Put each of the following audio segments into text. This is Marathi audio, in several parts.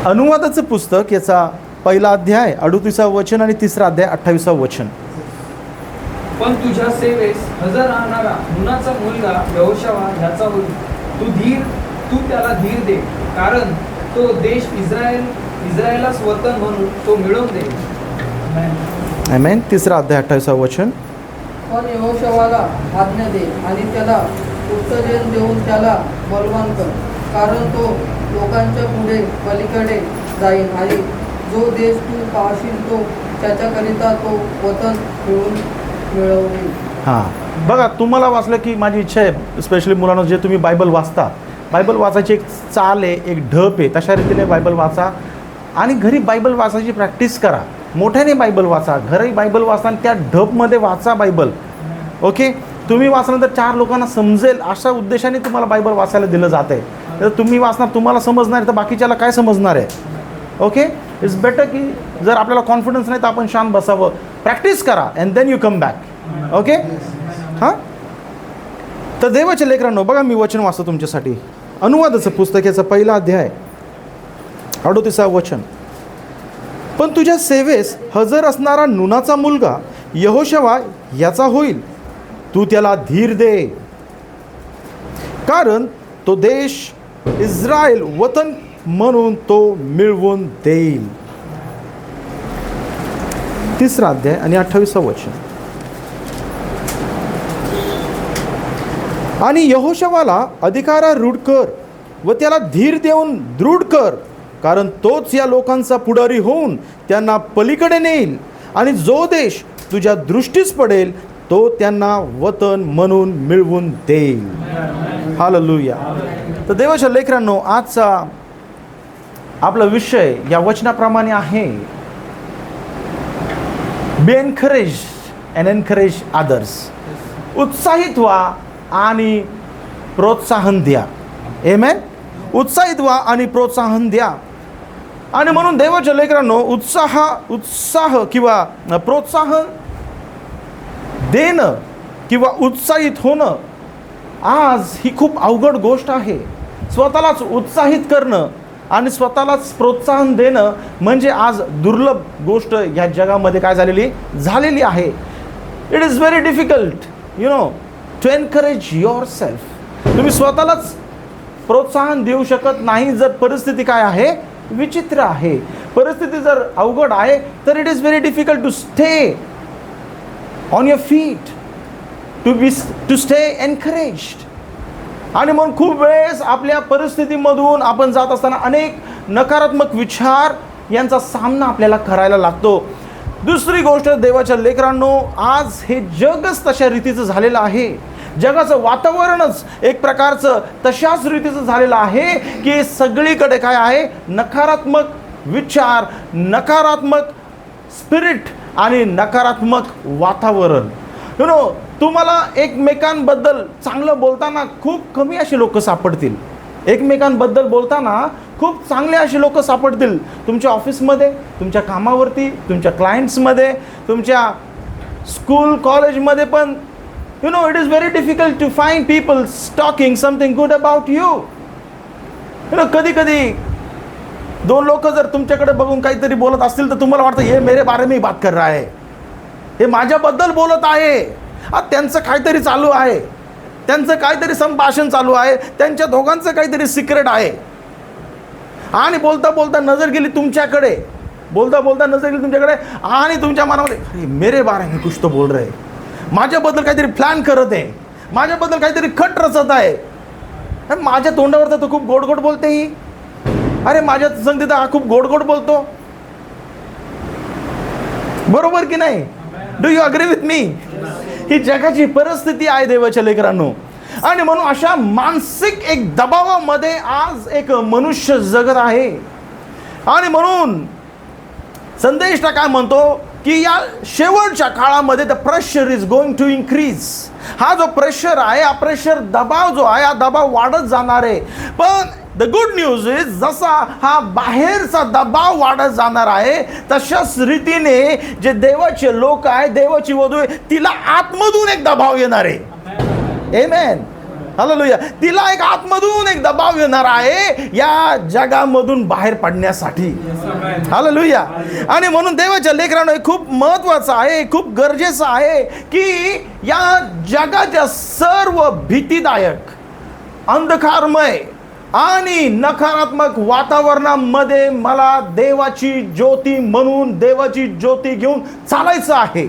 अनुवादाचं पुस्तक याचा पहिला अध्याय 38 वचन आणि तिसरा अध्याय 28 वचन. पण तुझ्या सेवेस हजर राहणारा नूनाचा मुलगा यहोशवा ह्याचा होईल. तू त्याला धीर दे, कारण तो देश इस्रायलास वतन म्हणून तो मिळवून दे. आमेन. तिसरा अध्याय 28 वचन. पण यहोशवाला आज्ञा दे आणि त्याला उत्तेजन देऊन त्याला बलवान कर, कारण तो लोकांच्या पुढे पलीकडे जाईल आणि जो देश तू पाहशील तो त्याच्याकरिता तो वतन मिळवतील. हां, बघा, तुम्हाला वाचलं की माझी इच्छा आहे, स्पेशली मुलांना जे तुम्ही बायबल वाचता, बायबल वाचायची एक चाल आहे, एक ढप आहे, तशा रीतीने बायबल वाचा आणि घरी बायबल वाचायची प्रॅक्टिस करा. मोठ्याने बायबल वाचा, घरी बायबल वाचताना त्या ढपमध्ये वाचा बायबल. ओके, तुम्ही वाचल्यानंतर 4 लोकांना समजेल अशा उद्देशाने तुम्हाला बायबल वाचायला दिलं जात आहे. तर तुम्ही वाचणार, तुम्हाला समजणार, तर बाकीच्याला काय समजणार आहे? ओके, इट्स बेटर की जर आपल्याला कॉन्फिडन्स नाही तर आपण शांत बसावं, प्रॅक्टिस करा and then you come back. Okay, हां. तर देवाच्या लेकरांनो, बघा मी वचन वाचतो तुमच्यासाठी. अनुवादाचं पुस्तक याचा पहिला अध्याय 38 वचन. पण तुझ्या सेवेस हजर असणारा नूनाचा मुलगा यहोशवा याचा होईल. तू त्याला धीर दे, कारण तो देश इस्रायल वतन म्हणून तो मिळवून देईल. तिसरा अध्याय आणि 28 वचन. आणि यहोशवाला अधिकारारूढ कर व त्याला धीर देऊन दृढ कर, कारण तोच या लोकांचा पुढारी होऊन त्यांना पलीकडे नेईल आणि जो देश तुझ्या दृष्टीस पडेल तो त्यांना वतन म्हणून मिळवून देईल. हालेलुया. तर देवाच्या लेकरांनो, आजचा आपला विषय या वचनाप्रमाणे आहे, be encourage and encourage others. उत्साहित व्हा आणि प्रोत्साहन द्या. आमेन. उत्साहित व्हा आणि प्रोत्साहन द्या. आणि म्हणून देवाच्या लेकरांनो, उत्साह किंवा प्रोत्साहन देणं किंवा उत्साहित होणं आज ही खूप अवघड गोष्ट आहे. स्वतःलाच उत्साहित करणं आणि स्वतःलाच प्रोत्साहन देणं म्हणजे आज दुर्लभ गोष्ट ह्या जगामध्ये काय झालेली आहे. It is very difficult to encourage yourself. तुम्ही स्वतःलाच प्रोत्साहन देऊ शकत नाही जर परिस्थिती काय आहे, विचित्र आहे. परिस्थिती जर अवघड आहे तर it is very difficult to stay on your feet, to stay encouraged. आणि मग खूप वेळेस आपल्या परिस्थितीमधून आपण जात असताना अनेक नकारात्मक विचार यांचा सामना आपल्याला करायला लागतो. दुसरी गोष्ट देवाच्या लेकरांनो, आज हे जगच तशा रीतीचं झालेलं आहे. जगाचं वातावरणच एक प्रकारचं तशाच रीतीचं झालेलं आहे की सगळीकडे काय आहे, नकारात्मक विचार, नकारात्मक स्पिरिट आणि नकारात्मक वातावरण. तुम्हाला एकमेकांबद्दल चांगलं बोलताना खूप कमी अशी लोक सापडतील. एकमेकांबद्दल बोलताना खूप चांगले असे लोक सापडतील तुमच्या ऑफिसमध्ये, तुमच्या कामावरती, तुमच्या क्लायंट्समध्ये, तुमच्या स्कूल कॉलेजमध्ये पण. It is very difficult to find people talking something good about you. कधी कधी 2 लोक जर तुमच्याकडे बघून काहीतरी बोलत असतील तर तुम्हाला वाटतं हे मेरे बारे में बात कर रहा है, हे माझ्याबद्दल बोलत आहे. त्यांचं काहीतरी चालू आहे, त्यांचं काहीतरी संभाषण चालू आहे, त्यांच्या दोघांचं काहीतरी सिक्रेट आहे. आणि बोलता बोलता नजर गेली तुमच्याकडे, आणि तुमच्या मनामध्ये अरे मेरे बारे में कुछ तो बोल रहे, माझ्याबद्दल काहीतरी प्लॅन करत आहे, माझ्याबद्दल काहीतरी खट रचत आहे. माझ्या तोंडावर तर तो खूप गोड गोड बोलते ही, अरे माझ्या संगतीत हा खूप गोड गोड बोलतो. बरोबर की नाही? Do you agree with me? ही जगाची परिस्थिती आहे देवाच्या लेकरांनो. आणि म्हणून अशा मानसिक एक दबावामध्ये आज एक मनुष्य जगत आहे. आणि म्हणून संदेश काय म्हणतो की या शेवटच्या काळामध्ये the pressure is going to increase. हा जो प्रेशर आहे, हा प्रेशर दबाव जो आहे, हा दबाव वाढत जाणार आहे. पण द गुड न्यूज इज, जसा हा बाहेरचा दबाव वाढत जाणार आहे तशाच रीतीने जे देवाचे लोक आहे, देवाची वधू आहे, तिला आतमधून एक दबाव येणार आहे. आमेन. हालेलुया. तिला एक आतमधून एक दबाव येणार आहे या जगामधून बाहेर पडण्यासाठी. हालेलुया. आणि म्हणून देवाच्या लेकरांनो, हे खूप महत्वाचं आहे, खूप गरजेचं आहे की या जगाच्या सर्व भीतीदायक, अंधकारमय आणि नकारात्मक वातावरणामध्ये मला देवाची ज्योती म्हणून देवाची ज्योती घेऊन चालायचं आहे.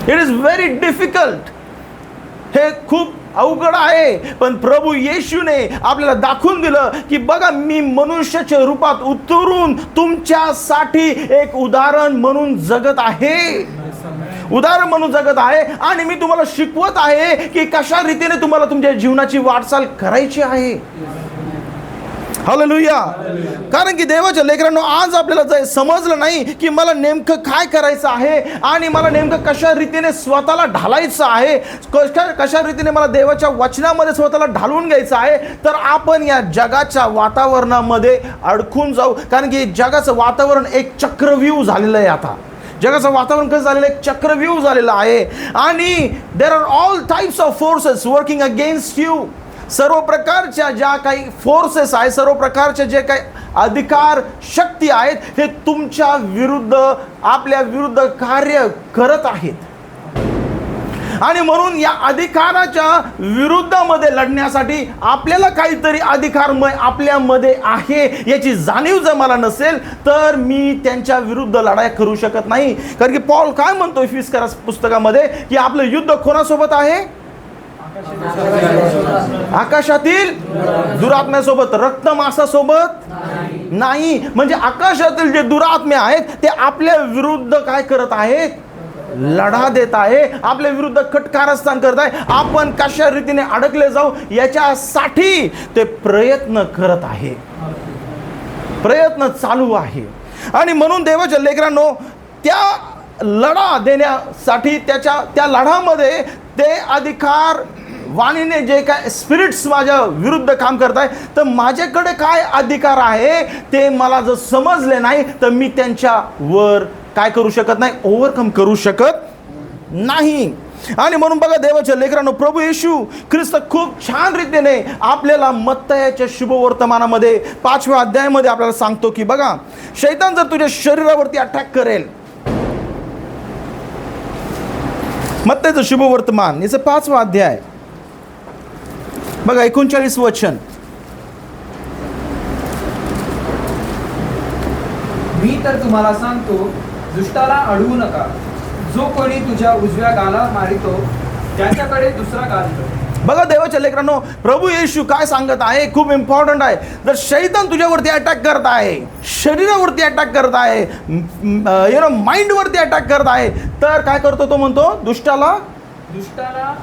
It is very difficult. हे खूप अवघड आहे, पण प्रभू येशूने आपल्याला दाखवून दिलं की बघा, मी मनुष्याच्या रूपात उतरून तुमच्यासाठी एक उदाहरण म्हणून जगत आहे, उदाहरण म्हणून जगत आहे. आणि मी तुम्हाला शिकवत आहे की कशा रीतीने तुम्हाला तुमच्या जीवनाची वाटचाल करायची आहे. हालेलुया. कारण की देवाच्या लेकरांनो, आज आपल्याला जर समजलं नाही की मला नेमकं काय करायचं आहे आणि मला नेमकं कशा रीतीने स्वतःला ढालायचं आहे, कशा रीतीने मला देवाच्या वचनामध्ये स्वतःला ढालून घ्यायचं आहे, तर आपण या जगाच्या वातावरणामध्ये अडकून जाऊ. कारण की जगाचं वातावरण एक चक्रव्यूह झालेलं आहे. आता जगाचं वातावरण कसं झालेलं आहे? चक्रव्यूह झालेलं आहे. आणि there are all types of forces working against you. सर्व प्रकारच्या ज्या काही फोर्सेस आहेत, सर्व प्रकारचे जे काही अधिकार शक्ती आहेत, हे तुमच्या विरुद्ध, आपल्या विरुद्ध कार्य करत आहेत. आणि म्हणून या अधिकाराच्या विरुद्धामध्ये लढण्यासाठी आपल्याला काहीतरी अधिकारमय आपल्यामध्ये आहे याची जाणीव जर मला नसेल, तर मी त्यांच्या विरुद्ध लढाई करू शकत नाही. कारण की पॉल काय म्हणतो इफिसियर पुस्तकामध्ये की आपलं युद्ध कोणासोबत आहे? आकाशातील दुरात्म्यासोबत, रक्त मांसासोबत नाही. म्हणजे आकाशातील जे दुरात्मे आहेत ते आपल्या विरुद्ध काय करत आहेत? लढा देत आहे, आपल्या विरुद्ध कटकारस्थान करत आहे. आपण कशा रीतीने अडकले जाऊ याच्यासाठी ते प्रयत्न करत आहे, प्रयत्न चालू आहे. आणि म्हणून देवाच्या लेकरांनो, त्या लढा देण्यासाठी त्या लढामध्ये ते अधिकार वाणीने जे काय स्पिरिट्स माझ्या विरुद्ध काम करत आहे, तर माझ्याकडे काय अधिकार आहे ते मला जर समजले नाही तर मी त्यांच्या वर काय करू शकत नाही? ओव्हरकम करू शकत नाही. आणि म्हणून बघा देवाच्या लेकरांनो, प्रभू येशू ख्रिस्त खूप छान रीतीने आपल्याला मत्तयाच्या शुभवर्तमानामध्ये 5व्या अध्यायामध्ये आपल्याला सांगतो की बघा, शैतान जर तुझ्या शरीरावरती अटॅक करेल, मत्तयाचं शुभवर्तमान याचं 5वा अध्याय बघा 39 वचन. मी तर तुम्हाला सांगतो, दुष्टाला अडवू नका. जो कोणी तुझ्या उजव्या गाला मारितो त्याच्याकडे दुसरा गाल कर. बघा देवाच्या लेकरांनो, प्रभू येशू काय सांगत आहे, खूप इम्पॉर्टंट आहे. जर शैतान तुझ्यावरती अटॅक करत आहे, शरीरावरती अटॅक करत आहे, माइंडवरती अटॅक करत आहे, तर काय करतो? तो म्हणतो दुष्टाला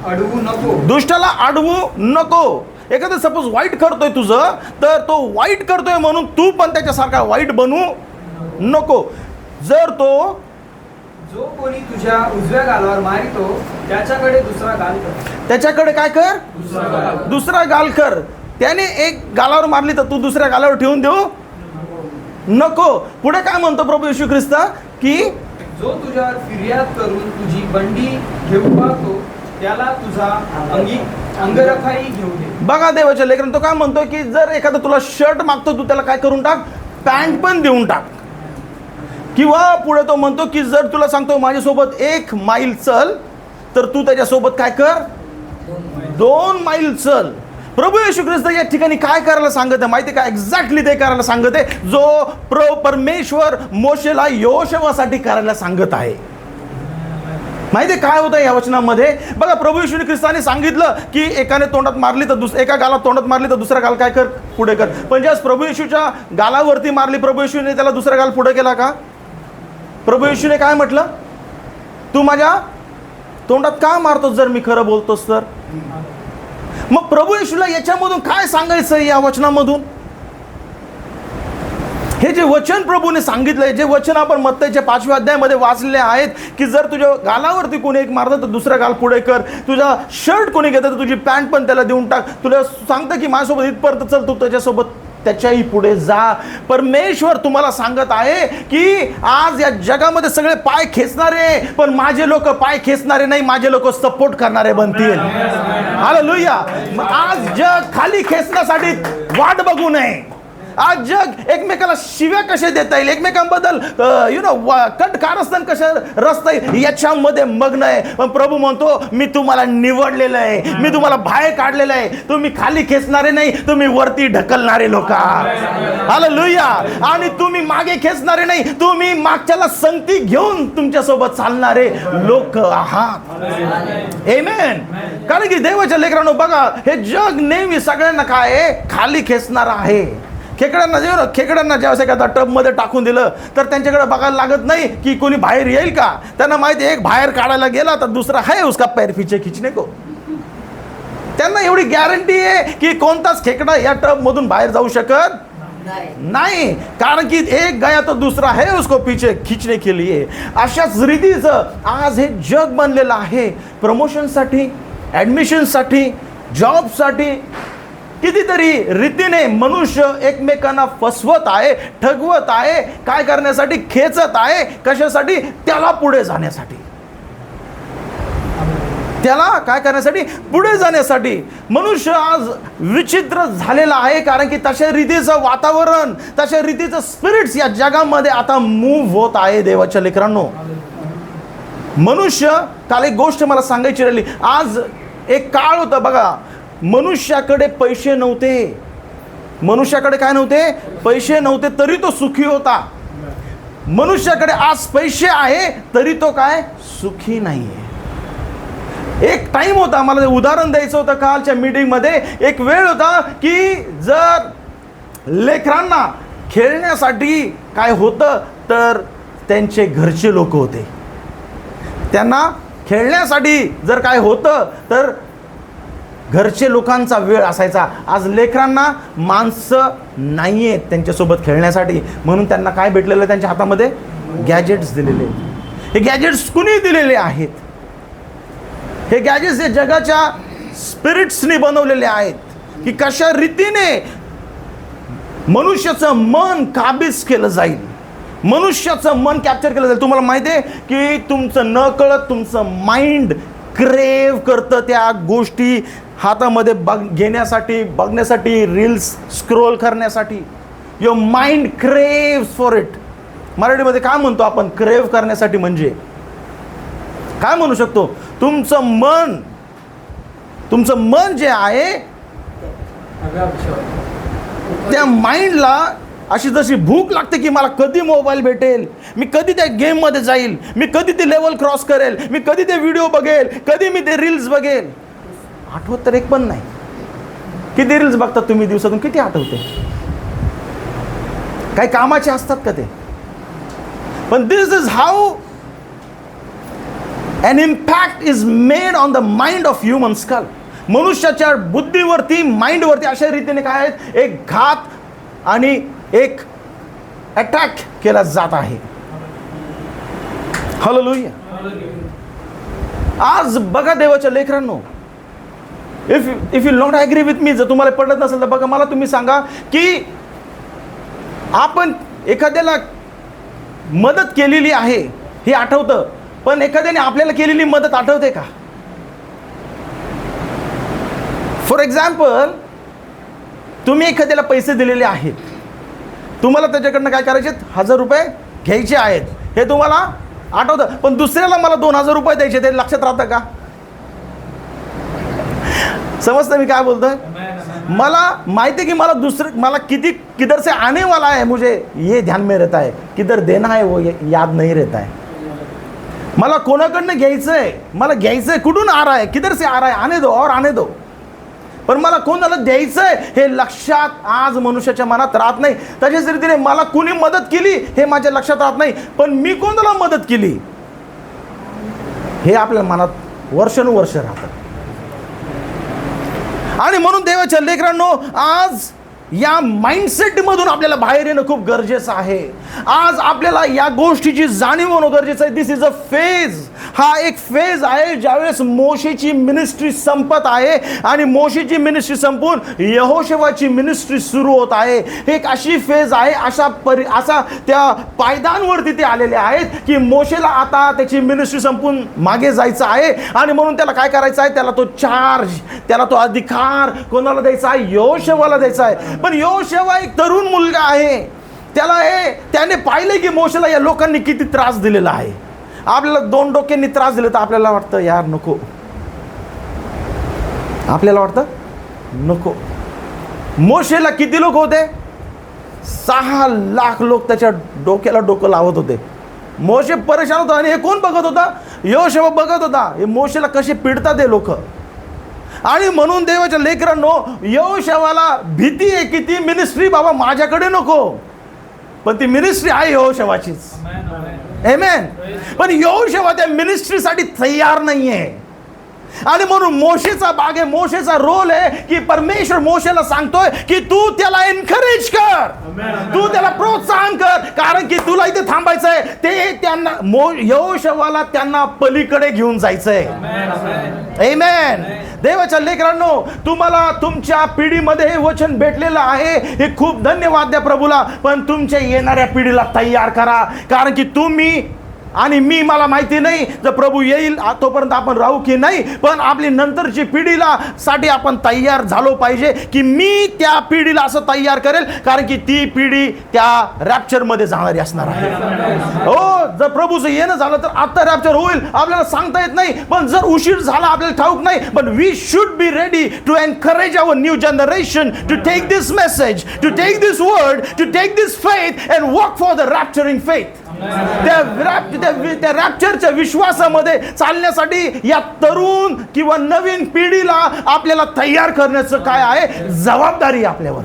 अडवू नको. दुष्टाला अडवू नको. एखादं सपोज वाईट करतोय तुझं, तर तो वाईट करतोय म्हणून तू पण त्याच्यासारखा वाईट बनू नको. जर तो जो कोणी तुझ्या उजव्या गालावर मारितो त्याच्याकडे दुसरा गाल कर. त्याच्याकडे काय कर? दुसरा गाल कर. त्याने एक गालावर मारली तर तू दुसऱ्या गालावर ठेवून देऊ नको. पुढे काय म्हणतो प्रभू येशू ख्रिस्त की जो तुझ्यावर फिर्याद करून तुझी बंडी घेऊ पाहतो त्याला तुझा अंगरखाई घेऊ दे. बघा देवाच्या लेकरांनो, तो काय म्हणतो की जर एखादा तुला शर्ट मागतो, तू त्याला काय करून टाक? पॅन्ट पण देऊन टाक. किंवा पुढे तो म्हणतो की जर तुला सांगतो माझ्यासोबत 1 मैल चल, तर तू त्याच्यासोबत काय कर? 2 मैल चल. प्रभू येशू ख्रिस्त या ठिकाणी काय करायला सांगत आहे माहिती का? एक्झॅक्टली ते करायला सांगत आहे जो परमेश्वर मोशेला यहोशवासाठी करायला सांगत आहे. माहिती काय होतं या वचनामध्ये? बघा, प्रभू येशू ख्रिस्ताने सांगितलं की एकाने तोंडात मारली तर एका गालात तोंडात मारली तर दुसरा गाल काय कर? पुढे कर. पण ज्यावेळेस प्रभू येशूच्या गालावरती मारली, प्रभू येशूने त्याला दुसरा गाल पुढे केला का? प्रभू येशूने काय म्हटलं? तू माझ्या तोंडात का मारतोस जर मी खरं बोलतोस तर? मग प्रभू येशूला याच्यामधून काय सांगायचं या वचनामधून? हे जे वचन प्रभूने सांगितलंय, जे वचन आपण मत्तयाच्या 5व्या अध्यायामध्ये वाचलेले आहेत की जर तुझ्या गालावरती कोणी एक मारतं तर दुसरा गाल पुढे कर. तुझा शर्ट कोणी घेतं तर तुझी पॅन्ट पण त्याला देऊन टाक. तुला सांगतं की माझ्यासोबत इथपर्यंत चल, तू त्याच्यासोबत त्याच्याही पुढे जा. परमेश्वर तुम्हाला सांगत आहे की आज या जगामध्ये सगळे पाय खेचणारे, पण माझे लोक पाय खेचणारे नाही, माझे लोक सपोर्ट करणारे बनतील. हालेलुया. आज जग खाली खेचण्यासाठी वाट बघू नये. आज जग एकमेकाला शिव्या कशा देता येईल, एकमेकांबद्दल कट कारस्थान कशा रचता येईल याच्यामध्ये मग्न आहे. पण प्रभू म्हणतो मी तुम्हाला निवडलेलं आहे, मी तुम्हाला बाहेर काढलेलं आहे. तुम्ही खाली खेचणारे नाही, तुम्ही वरती ढकलणारे लोक आहात. हालेलुया. आणि तुम्ही मागे खेचणारे नाही, तुम्ही मागच्याला संगती घेऊन तुमच्यासोबत चालणारे लोक आहात. आमेन. कारण की देवाच्या लेकरांनो बघा, हे जग नेहमी सगळ्यांना काय आहे, खाली खेचणार आहे. खेकड्यांना जेव्हा एखादा टबमध्ये टाकून दिलं तर त्यांच्याकडे बघायला लागत नाही की कोणी बाहेर येईल का. त्यांना माहिती एक बाहेर काढायला गेला तर दुसरा है उसका पैर पीछे खींचने को. त्यांना एवढी गॅरंटी आहे की कोणताच खेकडा या टब मधून बाहेर जाऊ शकत नाही, कारण की एक गया तो दूसरा है उसको पीछे खींचने के लिए. अशाच रीतीचं आज हे जग बनलेलं आहे. प्रमोशनसाठी, ॲडमिशनसाठी, जॉबसाठी कितीतरी रीतीने मनुष्य एकमेकांना फसवत आहे, ठगवत आहे. काय करण्यासाठी? खेचत आहे. कशासाठी? त्याला पुढे जाण्यासाठी. त्याला काय करण्यासाठी? पुढे जाण्यासाठी. मनुष्य आज विचित्र झालेला आहे, कारण की तशा रीतीचं वातावरण, तशा रीतीचं स्पिरिट्स या जगामध्ये आता मूव्ह होत आहे. देवाच्या लेकरांनो, मनुष्य, काल एक गोष्ट मला सांगायची राहिली. आज एक काळ होता बघा, मनुष्याकडे पैसे नव्हते. मनुष्याकडे काय नव्हते? पैसे नव्हते, तरी तो सुखी होता. मनुष्याकडे आज पैसे आहे, तरी तो काय? सुखी नाहीये. एक टाइम होता, मला उदाहरण द्यायचं होतं कालच्या मीटिंगमध्ये. एक वेळ होता की जर लेकरांना खेळण्यासाठी काय होतं तर त्यांचे घरचे लोक होते. त्यांना खेळण्यासाठी जर काय होतं तर घरचे लोकांचा वेळ असायचा. आज लेकरांना माणसं नाही आहेत त्यांच्यासोबत खेळण्यासाठी, म्हणून त्यांना काय भेटलेलं आहे? त्यांच्या हातामध्ये गॅजेट्स दिलेले आहेत. हे गॅजेट्स कुणी दिलेले आहेत? हे गॅजेट्स हे जगाच्या स्पिरिट्सनी बनवलेले आहेत की कशा रीतीने मनुष्याचं मन काबीज केलं जाईल, मनुष्याचं मन कॅप्चर केलं जाईल. तुम्हाला माहिती आहे की तुमचं न कळत तुमचं माइंड क्रेव करतं त्या गोष्टी हातामध्ये घेण्यासाठी, बघण्यासाठी, रील्स स्क्रोल करण्यासाठी. Your mind craves for it. मराठीमध्ये काय म्हणतो आपण क्रेव करण्यासाठी? म्हणजे काय म्हणू शकतो? तुमचं मन जे आहे त्या माइंडला अशी जशी भूक लागते की मला कधी मोबाईल भेटेल, मी कधी त्या गेममध्ये जाईल, मी कधी ते लेवल क्रॉस करेल, मी कधी ते व्हिडिओ बघेल, कधी मी ते रील्स बघेल. आठवत तर एक पण नाही. किती रील्स बघतात तुम्ही दिवसातून? किती आठवते? काही कामाचे असतात का ते? पण this is how an impact is made on the mind of human skull. मनुष्याच्या बुद्धीवरती, माइंडवरती अशा रीतीने काय आहेत? एक घात आणि एक अटॅक केला जात आहे. हालेलुया. आज बघा देवाच्या लेकरांनो, if you not agree with me, जर तुम्हाला पडत नसेल तर बघा, मला तुम्ही सांगा की आपण एखाद्याला मदत केलेली आहे हे आठवतं, पण एखाद्याने आपल्याला केलेली मदत आठवते का? फॉर एक्झाम्पल, तुम्ही एखाद्याला पैसे दिलेले आहेत, तुम्हाला त्याच्याकडनं काय करायचे? 1000 रुपये घ्यायचे आहेत, हे तुम्हाला आठवतं. पण दुसऱ्याला मला 2000 रुपये द्यायचे, ते लक्षात राहतं का? समजतं मी काय बोलतोय? मला माहिती है कि मला किधर से आने वाला है, मुझे ये ध्यान में रहता है, किधर देना है वो याद नहीं रहता है. मला कोणाकडनं घ्यायचंय, मला घ्यायचंय, कुठून आ रहा है, किधर से आ रहा है, आने दो और आने दो. पण मला कोणाला द्यायचंय हे लक्षात आज मनुष्याच्या मनात राहत नाही. तशाच रीतीने मला कुणी मदत केली हे माझ्या लक्षात राहत नाही, पण मी कोणाला मदत केली हे आपल्या मनात वर्षानुवर्ष राहतं. आणि म्हणून देवाच्या लेकरांनो, आज या माइंडसेटमधून आपल्याला बाहेर येणं खूप गरजेचं आहे. आज आपल्याला या गोष्टीची जाणीव होणं गरजेचं आहे. दिस इज अ फेज. हा एक फेज आहे ज्यावेळेस मोशेची मिनिस्ट्री संपत आहे आणि मोशेची मिनिस्ट्री संपून यहोशुवाची मिनिस्ट्री सुरू होत आहे. एक अशी फेज आहे, असा त्या पायदानवरती ते आलेले आहेत की मोशेला आता त्याची मिनिस्ट्री संपून मागे जायचं आहे आणि म्हणून त्याला काय करायचं आहे, त्याला तो चार्ज, त्याला तो अधिकार कोणाला द्यायचा आहे, यहोशुवाला द्यायचा आहे. पण यहोशुवा एक तरुण मुलगा आहे. त्याने पाहिले की मोशेला या लोकांनी किती त्रास दिलेला आहे. आपल्याला 2 डोक्यांनी त्रास दिले तर आपल्याला वाटतं यार नको, आपल्याला वाटतं नको. मोशेला किती लोक होते? 6 लाख लोक त्याच्या डोक्याला डोकं लावत होते. मोशे परेशान होता आणि हे कोण बघत होता? यहोशुवा बघत होता हे मोशेला कसे पिडतात हे लोक. आणि म्हणून देवाच्या लेकरांनो, यहोशुवाला भीती आहे की ती मिनिस्ट्री बाबा माझ्याकडे नको, पण ती मिनिस्ट्री आहे यहोशुवाचीच. आमेन. पण यहोशुवा त्या मिनिस्ट्रीसाठी तयार नाहीये आणि म्हणून मोशेचा भाग आहे, मोशेचा रोल आहे की परमेश्वर मोशेला सांगतोय की तू त्याला एनकरेज कर, तू त्याला प्रोत्साहन कर, कारण की तुला इथे थांबायचंय. ते त्यांना यहोशुवाला त्यांना पलीकडे घेऊन जायचंय. आमेन. देवाच्या लेकरांनो, तुम्हाला तुमच्या पिढीमध्ये हे वचन भेटलेलं आहे, हे खूप धन्यवाद द्या प्रभूला. पण तुमच्या येणाऱ्या पिढीला तयार करा, कारण की तुम्ही आणि मी, मला माहिती नाही जर प्रभू येईल तोपर्यंत आपण राहू की नाही, पण आपली नंतरची पिढीला साठी आपण तयार झालो पाहिजे की मी त्या पिढीला असं तयार करेल, कारण की ती पिढी त्या रॅप्चरमध्ये जाणारी असणार आहे. हो, जर प्रभूचं येणं झालं तर आता रॅप्चर होईल आपल्याला सांगता येत नाही, पण जर उशीर झाला आपल्याला ठाऊक नाही. पण we should be ready to encourage our new generation to take this message, to take this word, to take this faith and work for the rapturing faith. त्या रॅप्चरच्या विश्वासामध्ये चालण्यासाठी या तरुण किंवा नवीन पिढीला आपल्याला तयार करण्याचं काय आहे, जबाबदारी आपल्यावर.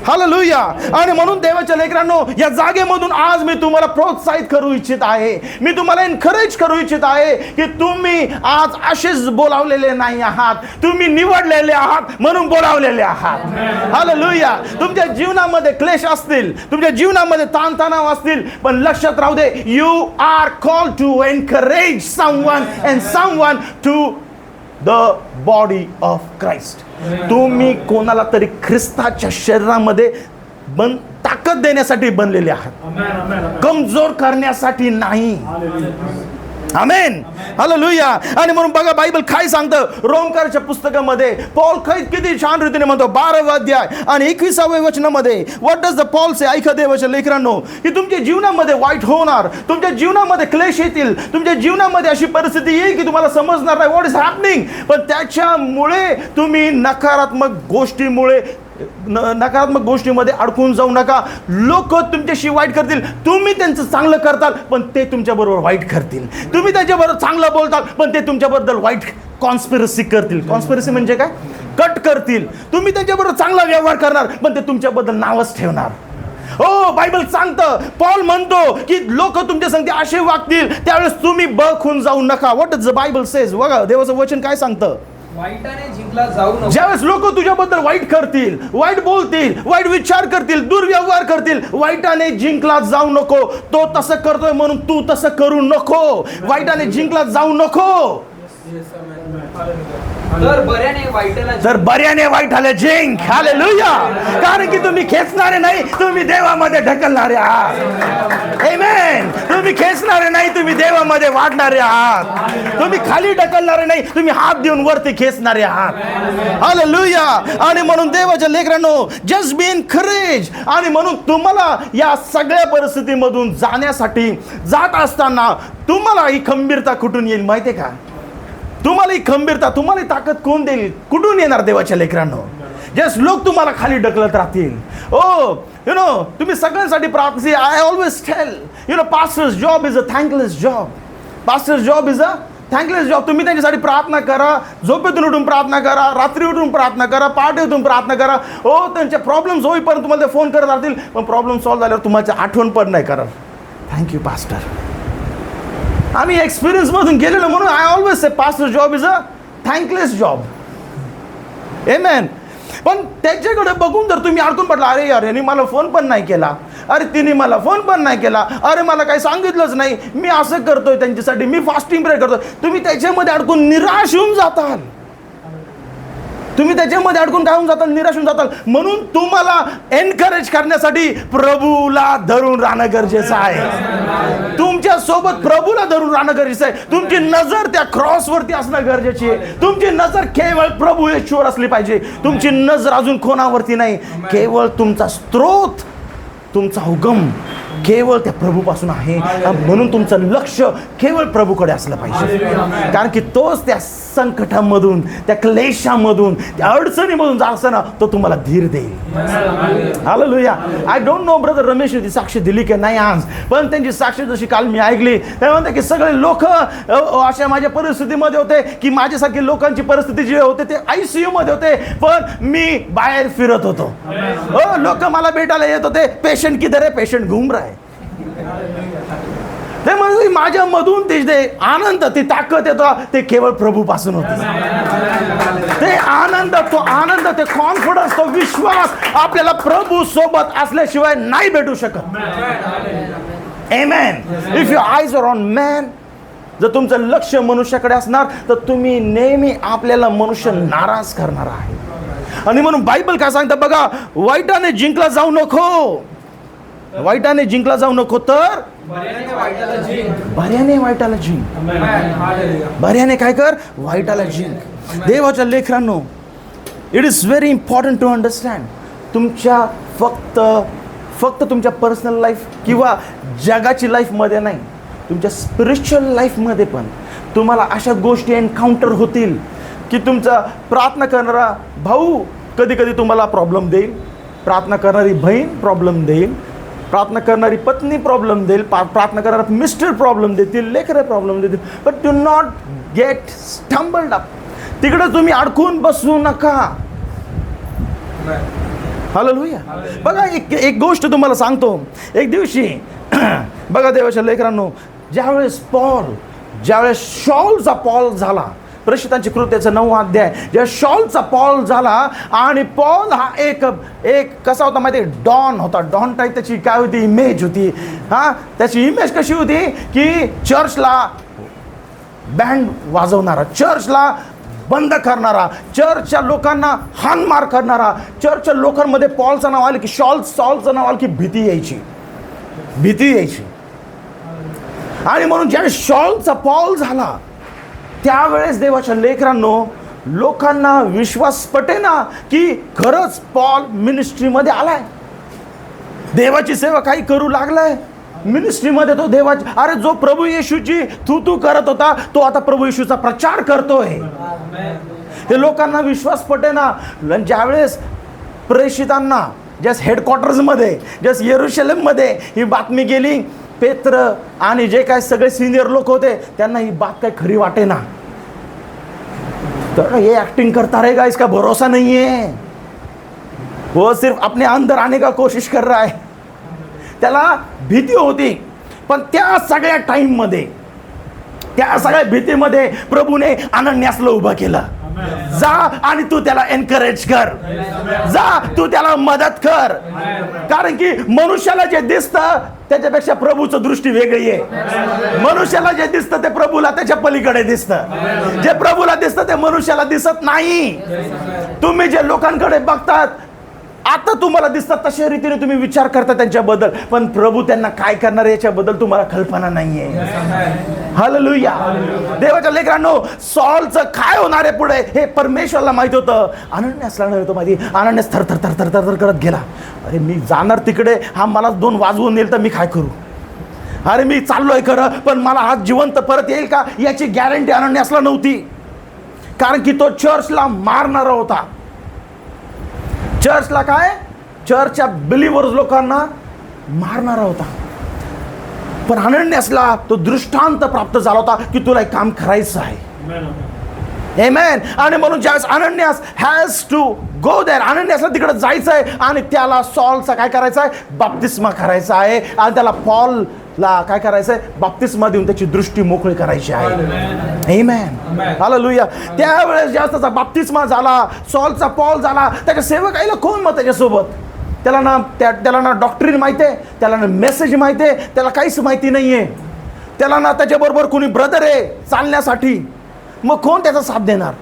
हालेलुया. आणि म्हणून देवाच्या लेकरांनो, या जागेमधून आज मी तुम्हाला प्रोत्साहित करू इच्छित आहे, मी तुम्हाला एनकरेज करू इच्छित आहे की तुम्ही आज असेच बोलावलेले नाही आहात, तुम्ही निवडलेले आहात म्हणून बोलावलेले आहात. हालेलुया. तुमच्या जीवनामध्ये क्लेश असतील, तुमच्या जीवनामध्ये ताणतणाव असतील, पण लक्षात राहू दे, you are called to encourage someone and someone to the body of Christ. तुम्ही कोणाला तरी ख्रिस्ताच्या शरीरामध्ये ताकद देण्यासाठी बनलेले आहात, कमजोर करण्यासाठी नाही. आमेन. हालेलुया. आणि म्हणून बघा बायबल काय सांगतं रोमकराच्या पुस्तकामध्ये. पॉल किती छान रीतीने म्हणतो 12वा अध्याय आणि 21व्या वचनामध्ये. व्हॉट डज द पॉल से? ऐका देवाच्या लेकरांनो, की तुमच्या जीवनामध्ये वाईट होणार, तुमच्या जीवनामध्ये क्लेश येतील, तुमच्या जीवनामध्ये अशी परिस्थिती येईल की तुम्हाला समजणार नाही व्हॉट इज हॅपनिंग. पण त्याच्यामुळे तुम्ही नकारात्मक गोष्टीमध्ये अडकून जाऊ नका. लोक तुमच्याशी वाईट करतील, तुम्ही त्यांचं चांगलं करताल पण ते तुमच्याबरोबर वाईट करतील. तुम्ही त्यांच्याबरोबर चांगलं बोलताल पण ते तुमच्याबद्दल वाईट कॉन्स्पिरसी करतील. कॉन्स्पिरसी म्हणजे काय? कट करतील. तुम्ही त्यांच्याबरोबर चांगला व्यवहार करणार पण ते तुमच्याबद्दल नावच ठेवणार. हो, बायबल सांगतं, पॉल म्हणतो की लोक तुमच्या संगती असे वागतील, त्यावेळेस तुम्ही बखून जाऊ नका. What is the Bible says? बघा देवाचं वचन काय सांगतं. वाईटाने जिंकला जाऊ नको. ज्यावेळेस लोक तुझ्याबद्दल वाईट करतील, वाईट बोलतील, वाईट विचार करतील, दुर्व्यवहार करतील, वाईटाने जिंकला जाऊ नको. तो तसं करतोय म्हणून तू तसं करू नको. वाईटाने जिंकला जाऊ नको. तर बऱ्याने वाईटाला जिंक. हालेलुया. कारण की तुम्ही खेचणारे नाही, तुम्ही देवामध्ये ढकलणारे आहात. आमेन. तुम्ही खेचणारे नाही, तुम्ही देवामध्ये वाढणारे आहात. तुम्ही खाली ढकलणारे नाही, तुम्ही हात देऊन वरती खेचणारे आहात. हालेलुया. आणि म्हणून देवाच्या लेकरांनो, जस्ट बी एनकरेज. आणि म्हणून तुम्हाला या सगळ्या परिस्थितीमधून जात असताना तुम्हाला ही खंबीरता कुठून येईल माहितीये का? तुम्हाला ही खंबीरता, तुम्हाला ही ताकद कोण देईल? कुठून येणार देवाच्या लेकरांनो? जस्ट लोक तुम्हाला खाली ढकलत राहतील. ओ तुम्ही सगळ्यांसाठी प्रार्थना. I always tell pastors job is a thankless job. Pastors job is a thankless job. तुम्ही त्यांच्यासाठी प्रार्थना करा, झोपेतून उठून प्रार्थना करा, रात्री उठून प्रार्थना करा, पहाटे उठून प्रार्थना करा. हो, त्यांचे प्रॉब्लेम्स होईपर्यंत तुम्हाला ते फोन करत राहतील, पण प्रॉब्लेम सॉल्व्ह झाल्यावर तुम्हाला आठवण पण नाही करणार. Thank you pastor. आम्ही एक्सपिरियन्स मधून गेलेलो म्हणून I always say pastor job is a thankless job. Amen. पण त्याच्याकडे बघून जर तुम्ही अडकून पडला, अरे यार यांनी मला फोन पण नाही केला, अरे तिने मला फोन पण नाही केला, अरे मला काही सांगितलंच नाही, मी असं करतोय त्यांच्यासाठी, मी फास्टिंग प्रेयर करतोय, तुम्ही त्याच्यामध्ये अडकून निराश होऊन जाताल. तुम्ही त्याच्यामध्ये अडकून काय होऊन जाताल? निराश होऊन जाताल. म्हणून तुम्हाला एनकरेज करण्यासाठी प्रभूला धरून राहणं गरजेचं आहे. तुमच्या सोबत प्रभूला धरून राहणं गरजेचं आहे. तुमची नजर त्या क्रॉसवरती असणं गरजेची आहे. तुमची नजर केवळ प्रभू येशूवर असली पाहिजे. तुमची नजर अजून कोणावरती नाही. केवळ तुमचा स्त्रोत, तुमचा उगम केवळ त्या प्रभूपासून आहे. म्हणून तुमचं लक्ष केवळ प्रभूकडे असलं पाहिजे. कारण की तोच त्या संकटामधून, त्या क्लेशामधून, त्या अडचणीमधून जात असताना तो तुम्हाला धीर देईल. Hallelujah. I don't know brother Ramesh ती साक्ष दिली की नाही आज, पण त्यांची साक्ष जशी काल मी ऐकली, ते म्हणते की सगळे लोक अशा माझ्या परिस्थितीमध्ये होते की माझ्यासारखी लोकांची परिस्थिती जी होते ते ICU मध्ये होते, पण मी बाहेर फिरत होतो. लोक मला भेटायला येत होते, पेशंट किधर आहे, पेशंट घूम रहा है. ते म्हणजे माझ्या मधून ते आनंद, ती ताकद येतो, ते केवळ प्रभू पासून होते. ते आनंद, तो आनंद, ते कॉन्फिडन्स, तो विश्वास आपल्याला प्रभू सोबत असल्याशिवाय नाही भेटू शकत. Amen. If your eyes are on man, जर तुमचं लक्ष मनुष्याकडे असणार तर तुम्ही नेहमी आपल्याला मनुष्य नाराज करणार आहे. आणि म्हणून बायबल काय सांगतं बघा, वाईटाने जिंकला जाऊ नको, वाईटाने जिंकला जाऊ नको, तर बऱ्याने वाईटाला जिंक. बऱ्याने काय कर, वाईटाला जिंक. देवाच्या लेकरांनो, it is very important to understand. तुमच्या फक्त तुमच्या पर्सनल लाईफ किंवा जगाची लाईफमध्ये नाही, तुमच्या स्पिरिच्युअल लाईफमध्ये पण तुम्हाला अशा गोष्टी एन्काउंटर होतील की तुमचा प्रार्थना करणारा भाऊ कधी कधी तुम्हाला प्रॉब्लेम देईल, प्रार्थना करणारी बहीण प्रॉब्लेम देईल, प्रार्थना करणारी पत्नी प्रॉब्लेम देईल, प्रार्थना करणारा मिस्टर प्रॉब्लेम देतील, लेकरं प्रॉब्लेम देतील. But do not gate stumbled up. तिकडे तुम्ही अडकून बसू नका. हालेलुया. बघा एक गोष्ट तुम्हाला सांगतो. एक दिवशी बघा देवाच्या लेकरांनो, ज्यावेळेस शॉलचा पॉल झाला, प्रेषितांची कृत्याचा 9वा अध्याय, जेव्हा शॉलचा पॉल झाला, आणि पॉल हा एक कसा होता माहिती आहे, डॉन होता. डॉन टाईप त्याची काय होती, इमेज होती. त्याची इमेज कशी होती की चर्चला बँड वाजवणारा, चर्चला बंद करणारा, चर्चच्या लोकांना हाणमार करणारा. चर्चच्या लोकांमध्ये पॉलचं नाव आलं की सॉलचं नाव आलं की भीती यायची. आणि म्हणून ज्यावेळेस शॉलचा पॉल झाला त्यावेळेस देवाच्या लेकरांनो, लोकांना विश्वास पटेना की खरंच पॉल मिनिस्ट्रीमध्ये आलाय, देवाची सेवा काही करू लागलाय मिनिस्ट्रीमध्ये. तो देवाची, अरे जो प्रभू येशूची तू करत होता, तो आता प्रभू येशूचा प्रचार करतोय. हे लोकांना विश्वास पटेना. ज्यावेळेस प्रेषितांना जस्ट हेडक्वार्टर्समध्ये, जस्ट येरुशलेममध्ये ही बातमी गेली, पेत्र आणि जे काय सगळे सिनियर लोक होते त्यांना ही बात काय खरी वाटेना. तर ये एक्टिंग करता रहेगा, इसका भरोसा नहीं है, वो सिर्फ अपने अंदर आने का कोशिश कर रहा है. त्याला भीती होती. पण त्या सगळ्या टाइममध्ये, त्या सगळ्या भीतीमध्ये प्रभूने अनन्यासला उभं केलं. जा आणि तू त्याला एनकरेज कर, जा तू त्याला मदत कर. कारण की मनुष्याला जे दिसतं त्याच्यापेक्षा प्रभूचं दृष्टी वेगळी आहे. मनुष्याला जे दिसतं ते प्रभूला त्याच्या पलीकडे दिसतं. जे प्रभूला दिसतं ते मनुष्याला दिसत नाही. तुम्ही जे लोकांकडे बघतात आता तुम्हाला दिसतात तशा रीतीने तुम्ही विचार करता त्यांच्याबद्दल, पण प्रभू त्यांना काय करणार याच्याबद्दल तुम्हाला कल्पना नाहीये. हालेलुया. देवाच्या लेकरांनो, सॉलचं काय होणार आहे पुढे हे परमेश्वराला माहित होतं. अनन्यासला नव्हतं माहिती. अनन्यास थर करत गेला. अरे मी जाणार तिकडे, हा मला 2 वाजवून नेल तर मी काय करू. अरे मी चाललोय खरं, पण मला हा जिवंत परत येईल का याची गॅरंटी अनन्यासला नव्हती. कारण की तो चर्चला मारणारा होता. चर्चला काय, चर्चच्या बिलीव्हर्स लोकांना मारणारा होता. पण अनन्यासला तो दृष्टांत प्राप्त झाला होता की तुला एक काम करायचं आहे. आमेन. आणि म्हणून ज्यावेळेस अनन्यास हॅज टू गो देअर, अनन्यासला तिकडे जायचं आहे आणि त्याला सॉलचा काय करायचा आहे, बप्तिस्मा करायचा आहे. आणि त्याला पॉल ला काय करायचंय, बाप्तिस्मा देऊन त्याची दृष्टी मोकळी करायची आहे. आमेन, हालेलुया. त्यावेळेस जास्त त्याचा बाप्तिस्मा झाला, पॉल झाला. त्याच्या सेवकाईला कोण मग त्याच्यासोबत, त्याला ना डॉक्ट्रिन माहिती आहे, त्याला ना मेसेज माहिती आहे, त्याला काहीच माहिती नाहीये. त्याला ना त्याच्याबरोबर कोणी ब्रदर आहे चालण्यासाठी, मग कोण त्याचा साथ देणार,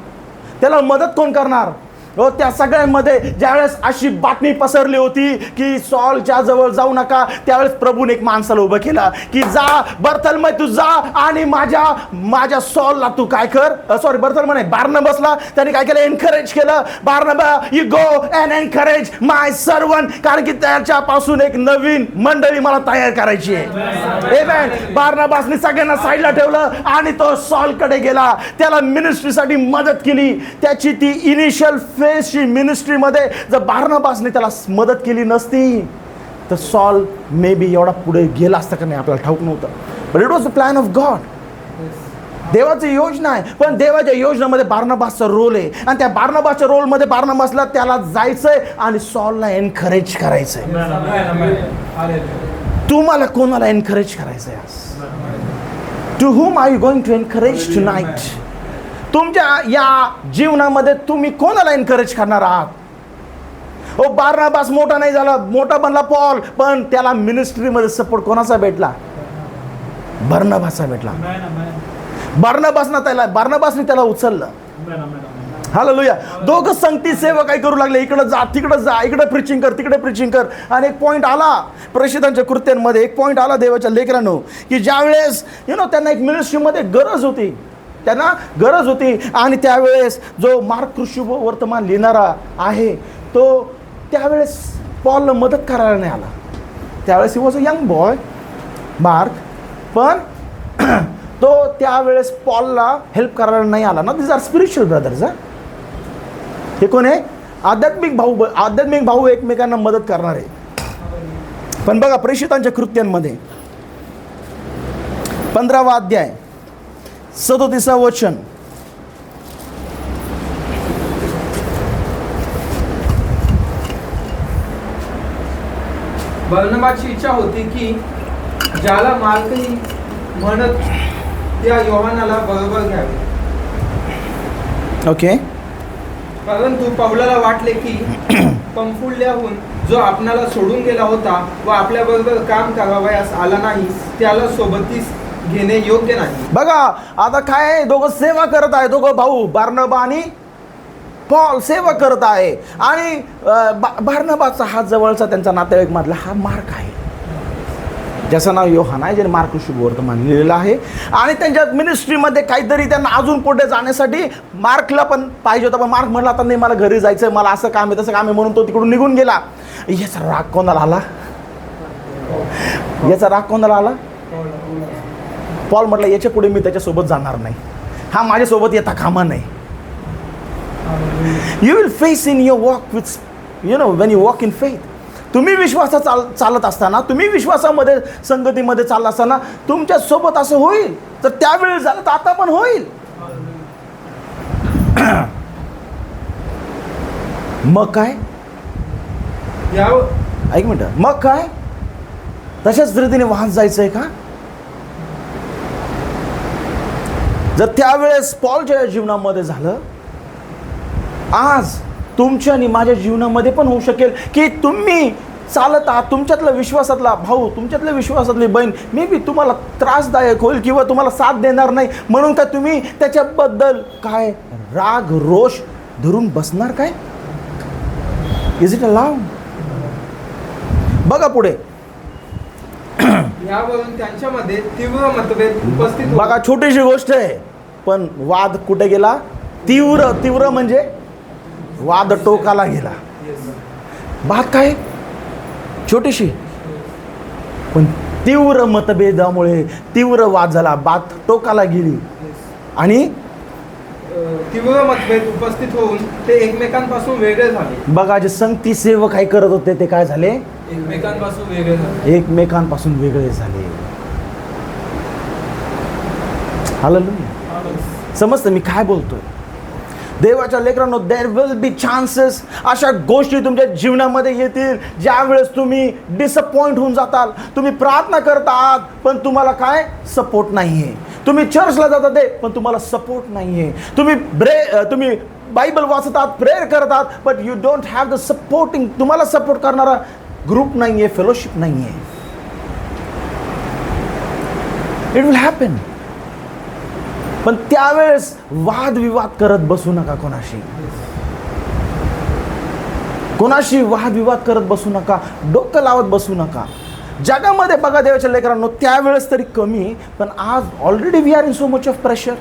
त्याला मदत कोण करणार. हो, त्या सगळ्यांमध्ये ज्यावेळेस अशी बातमी पसरली होती की सॉलच्या जवळ जाऊ नका, त्यावेळेस प्रभूने एक माणसाला उभं केलं की जा बर्थलमय, तू जा आणि माझ्या सॉलला तू काय कर, बर्थलमय नाही, बार्नबासला त्याने काय केलं, एनकरेज केलं. Barnaba, you go and encourage my servant, कारण की त्याच्यापासून एक नवीन मंडळी मला तयार करायची आहे. आमेन. बार्नबासने सगळ्यांना साईडला ठेवलं आणि तो सॉलकडे गेला, त्याला मिनिस्ट्रीसाठी मदत केली. त्याची ती इनिशियल मिनिस्ट्रीमध्ये जर बार्नबासने त्याला मदत केली नसती तर सॉल मे बी एवढा पुढे गेला असता का नाही आपल्याला ठाऊक नव्हतं. But it was the plan of God. देवाची योजना आहे, पण देवाच्या योजनेमध्ये बार्नबासचा रोल आहे. आणि त्या बार्नबासच्या रोलमध्ये बार्नबासला त्याला जायचंय आणि सॉलला एनकरेज करायचंय. तुम्हाला कोणाला एनकरेज करायचंय आज? To whom are you going to encourage tonight? तुमच्या या जीवनामध्ये तुम्ही कोणाला एनकरेज करणार आहात? ओ, बार्नबास मोठा नाही झाला, मोठा बनला पॉल, पण त्याला मिनिस्ट्रीमध्ये सपोर्ट कोणाचा भेटला? बार्नबासचा भेटला. बार्नबासने त्याला उचललं. हालेलुया. दोघं संगती सेवक काय करू लागले, इकडे जा तिकडे जा, इकडे प्रिचिंग कर तिकडे प्रिचिंग कर. आणि एक पॉईंट आला प्रेषितांच्या कृत्यांमध्ये, एक पॉईंट आला देवाच्या लेकरांनो, की ज्यावेळेस त्यांना एक मिनिस्ट्रीमध्ये गरज होती, आणि त्यावेळेस जो मार्क शुभ वर्तमान लिहिणारा आहे तो त्यावेळेस पॉलला मदत करायला नाही आला. त्यावेळेस he was a young boy mark, पण तो त्यावेळेस पॉलला हेल्प करायला नाही आला ना. दिस आर स्पिरिच्युअल ब्रदर्स. हे कोण आहे? आध्यात्मिक भाऊ एकमेकांना मदत करणारे. पण बघा प्रेषितांच्या कृत्यांमध्ये 15वा अध्याय 37 वचन. बर्नबाची इच्छा होती की ज्याला मार्कही म्हणत त्या योहानाला बरोबर घ्यावे. ओके. परंतु पौलाला वाटले की पंफुल्याहून जो आपणाला सोडून गेला होता व आपल्याबरोबर काम करावयास आला नाही, त्याला सोबतीस घेणे योग्य नाही. बघा आता काय, दोघं सेवा करत आहे, दोघं भाऊ बार्नबा आणि पॉल सेवा करत आहे. आणि बार्नबाचा हा जवळचा त्यांचा नातेवाईक मधला हा मार्क आहे, ज्याचं नाव योहान आहे, ज्याने मार्क शुभ वर्तमान लिहिलेलं आहे. आणि त्यांच्या मिनिस्ट्रीमध्ये काहीतरी त्यांना अजून पुढे जाण्यासाठी मार्कला पण पाहिजे होता, पण मार्क म्हणला आता नाही, मला घरी जायचंय, मला असं काम आहे तसं काम आहे, म्हणून तो तिकडून निघून गेला. याचा राग कोणाला आला? पॉल म्हटलं याच्या पुढे मी त्याच्यासोबत जाणार नाही, हा माझ्यासोबत येता कामा नाही. You will face in your walk with Wien you walk in faith. तुम्ही विश्वासात चालत असताना, तुम्ही विश्वासामध्ये संगतीमध्ये चालला असताना तुमच्या सोबत असं होईल. तर त्यावेळी झालं तर आता पण होईल. मग काय, ऐक मिनिट, मग काय तशाच रीतीने वाहन जायचंय का? जर त्यावेळेस पॉलच्या जीवनामध्ये झालं, आज तुमच्या आणि माझ्या जीवनामध्ये पण होऊ शकेल की तुम्ही चालत आहात, तुमच्यातला विश्वासातला भाऊ, तुमच्यातल्या विश्वासातली बहीण मे बी तुम्हाला त्रासदायक होईल किंवा तुम्हाला साथ देणार नाही, म्हणून का तुम्ही त्याच्याबद्दल काय राग रोष धरून बसणार काय? Is it allowed? बघा पुढे, यावरून त्यांच्यामध्ये तीव्र मतभेद उपस्थित होते. बघा छोटीशी गोष्ट आहे, पण वाद कुठे गेला? तीव्र म्हणजे वाद टोकाला गेला. बात काय छोटीशी, पण तीव्र मतभेदामुळे तीव्र वाद झाला, बात टोकाला गेली आणि तीव्र मतभेद उपस्थित होऊन ते एकमेकांपासून वेगळे झाले. बघा जे संगती सेवक काय करत होते ते काय झाले? एकमेकांपासून वेगळे झाले. एकमेकांपासून वेगळे झाले. हालेलुया. समजतं मी काय बोलतोय? देवाच्या लेकरांनो, देर विल बी चान्सेस, अशा गोष्टी तुमच्या जीवनामध्ये येतील ज्या वेळेस तुम्ही डिसअपॉइंट होऊन जाताल. तुम्ही प्रार्थना करत आहात पण तुम्हाला काय सपोर्ट नाही आहे. तुम्ही चर्चला जातात ते पण तुम्हाला सपोर्ट नाही आहे. तुम्ही बायबल वाचतात, प्रेयर करतात, but you don't have the supporting, तुम्हाला सपोर्ट करणारा ग्रुप नाही आहे, फेलोशिप नाही आहे. It will happen. पण त्यावेळेस वादविवाद करत बसू नका. कोणाशी वादविवाद करत बसू नका, डोकं लावत बसू नका. जगामध्ये बघा देवाच्या लेकरांनो, त्यावेळेस तरी कमी, पण आज already we are in so much of pressure.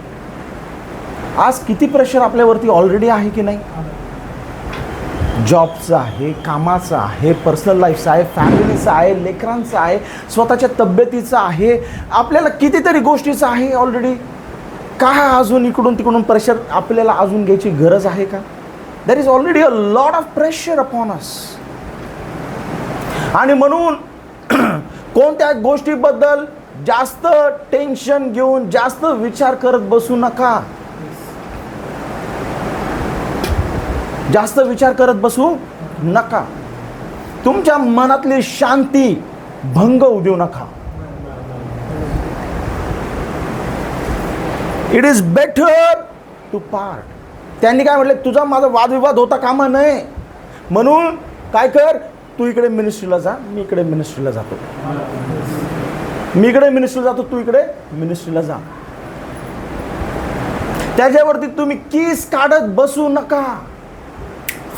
आज किती प्रेशर आपल्यावरती ऑलरेडी आहे की नाही. जॉबचं आहे, कामाचं आहे, पर्सनल लाईफचं आहे, फॅमिलीचं आहे, लेकरांचं आहे, स्वतःच्या तब्येतीचं आहे, आपल्याला कितीतरी गोष्टीचं आहे ऑलरेडी. काय अजून इकडून तिकडून प्रेशर आपल्याला अजून घ्यायची गरज आहे का. There is already a lot of pressure upon us. आणि म्हणून कोणत्या गोष्टीबद्दल जास्त टेन्शन घेऊन जास्त विचार करत बसू नका. जास्त विचार करत बसू नका. तुमच्या मनातली शांती भंग होऊ देऊ नका. It is better to part. त्यांनी काय म्हटलं, तुझा माझा वादविवाद होता कामा नये. म्हणून काय कर, तू इकडे मिनिस्ट्रीला जा, मी इकडे मिनिस्ट्रीला जातो. मी इकडे मिनिस्ट्रीला जातो, तू इकडे मिनिस्ट्रीला जा. त्याच्यावरती तुम्ही कीस काढत बसू नका.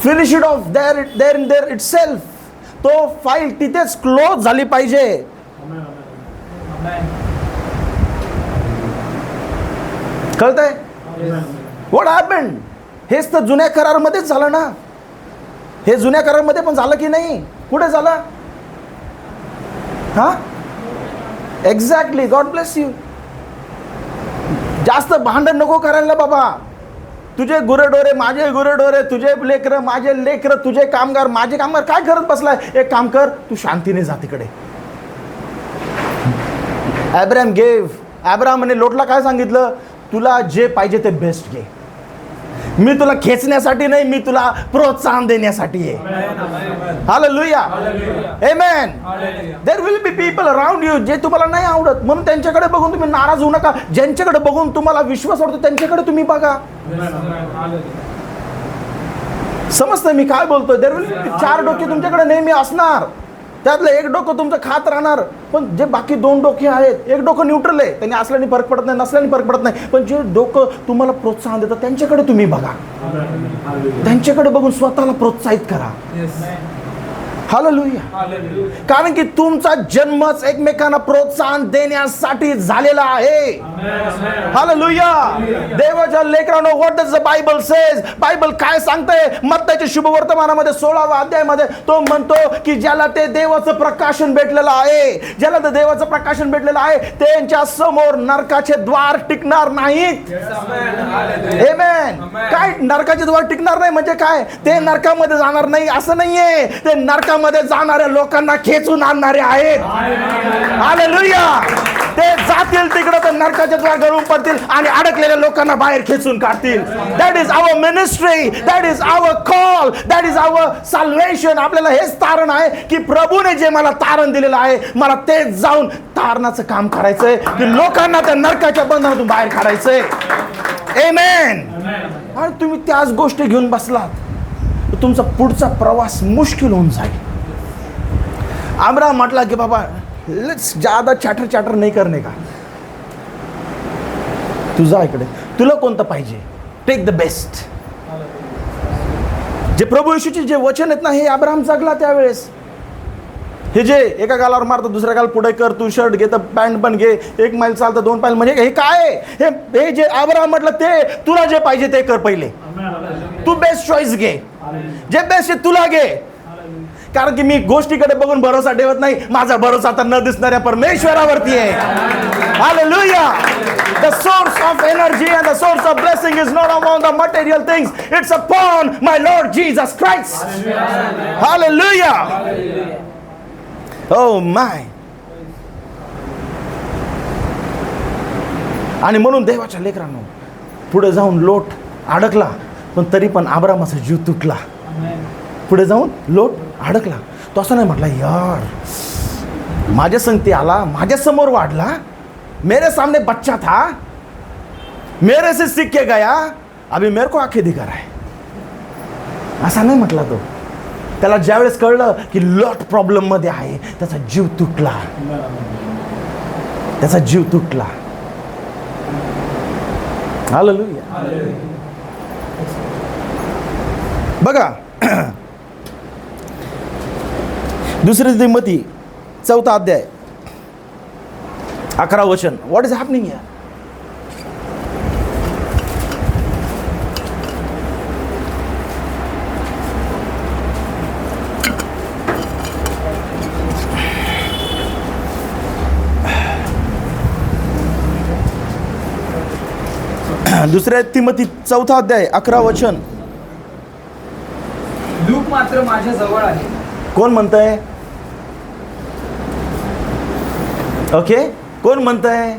Finish it of their itself. तो फाईल तिथेच क्लोज झाली पाहिजे. कळतंय व्हॉट हॅपन्ड. हेच तर जुन्या करारामध्येच झालं ना. हे जुन्या करारामध्ये पण झालं की नाही. कुठे झालं. हा, एक्झॅक्टली. God bless you. जास्त भांडण नको करायला बाबा. तुझे गुरेढोरे माझे गुरेढोरे, तुझे लेकरं माझे लेकरं, तुझे कामगार माझे कामगार. काय करत बसलाय. एक काम कर, तू शांतीने जा तिकडे. अब्राहमने लोटला काय सांगितलं, तुला जे पाहिजे ते बेस्ट घे. मी तुला खेचण्यासाठी नाही, मी तुला प्रोत्साहन देण्यासाठी आहे. Hallelujah. Amen. There will be people around you जे तुम्हाला नाही आवडत, म्हणून त्यांच्याकडे बघून तुम्ही नाराज होऊ नका. ज्यांच्याकडे बघून तुम्हाला विश्वास वाटतो त्यांच्याकडे तुम्ही बघा. समजतं मी काय बोलतोय. देयर विल बी 4 डोके तुमच्याकडे नेहमी असणार. त्यातलं एक डोकं तुमचं खात राहणार, पण जे बाकी 2 डोके आहेत, एक डोकं न्यूट्रल आहे, त्यांनी असल्याने फरक पडत नाही, नसल्याने फरक पडत नाही, पण जे डोकं तुम्हाला प्रोत्साहन देतात त्यांच्याकडे तुम्ही बघा. त्यांच्याकडे बघून स्वतःला प्रोत्साहित करा. हालेलुया. कारण की तुमचा जन्मच एकमेकांना प्रोत्साहन देण्यासाठी झालेला आहे. हालेलुया. देवाच्या लेकरांनो, what does the Bible says. Bible काय सांगते. मत्ताच्या शुभवर्तमानामध्ये 16व्या अध्यायामध्ये तो म्हणतो की ज्याला ते देवाचं प्रकाशन भेटलेलं आहे, ज्याला ते देवाचं प्रकाशन भेटलेलं आहे, त्यांच्या समोर नरकाचे द्वार टिकणार नाहीत. आमेन. काय नरकाचे द्वार टिकणार नाही म्हणजे काय. ते नरकामध्ये जाणार नाही असं नाहीये. ते नरकामध्ये जाणाऱ्या लोकांना खेचून आणणारे आहेत. हालेलुया. ते जातील तिकडे तर नरकाचे द्वार गळून पडतील आणि अडकलेल्या लोकांना बाहेर खेचून काढतील. That is our ministry. That is our call. That is our salvation. आपल्याला हेच तारण आहे की प्रभूने जे मला तारण दिलेलं आहे, मला तेच जाऊन तारणाचं काम करायचंय की लोकांना त्या नरकाच्या बंधनातून बाहेर काढायचंय. आमेन. आणि तुम्ही त्याच गोष्टी घेऊन बसलात तर तुमचा पुढचा प्रवास मुश्किल होऊन जाईल. अब्राहम म्हटला की बाबा लेट्स ज्यादा चॅटर नाही करणे का. तुझा इकडे तुला कोणतं पाहिजे, टेक द बेस्ट. जे प्रभू येशूचे जे वचन आहेत ना, हे अब्राहम जगला त्यावेळेस. हे जे एका गालावर मारतं दुसऱ्या गाल पुढे कर, तू शर्ट घे तर पॅन्ट पण घे, 1 मैल चालतं 2 मैल, म्हणजे हे काय. हे जे अब्राहम म्हटलं ते तुला जे पाहिजे ते कर पहिले. तू बेस्ट चॉईस घे, जे बेस्ट आहे तुला घे. कारण की मी गोष्टीकडे बघून भरोसा ठेवत नाही. माझा भरोसा आता न दिसणाऱ्या परमेश्वरावरती आहे. Hallelujah. The source of energy and the source of blessing is not among the material things. It's upon my Lord Jesus Christ. Hallelujah. Oh my. आणि म्हणून देवाच्या लेकरांनो, पुढे जाऊन लोट अडकला. पण तरी पण अब्रामाचा जीव तुटला. पुढे जाऊन लोट अडकला. तो असं नाही म्हटला, यार माझ्या संगती आला, माझ्या समोर वाढला, मेरे सामने बच्चा था, मेरे से सीख के गया, अभी मेरे को आंखें दिखा रहा है. असा नाही म्हटला तो. त्याला ज्यावेळेस कळलं की लॉट प्रॉब्लेम मध्ये आहे, त्याचा जीव तुटला. त्याचा जीव तुटला. हालेलुया. बघा दुसरी तिमोथी 4 अध्याय 11 वचन. What is happening here? दुसऱ्या तिमोथी 4 अध्याय 11 वचन. लूक मात्र माझ्या जवळ आहे. कोण म्हणतंय? ओके, कोण म्हणतंय?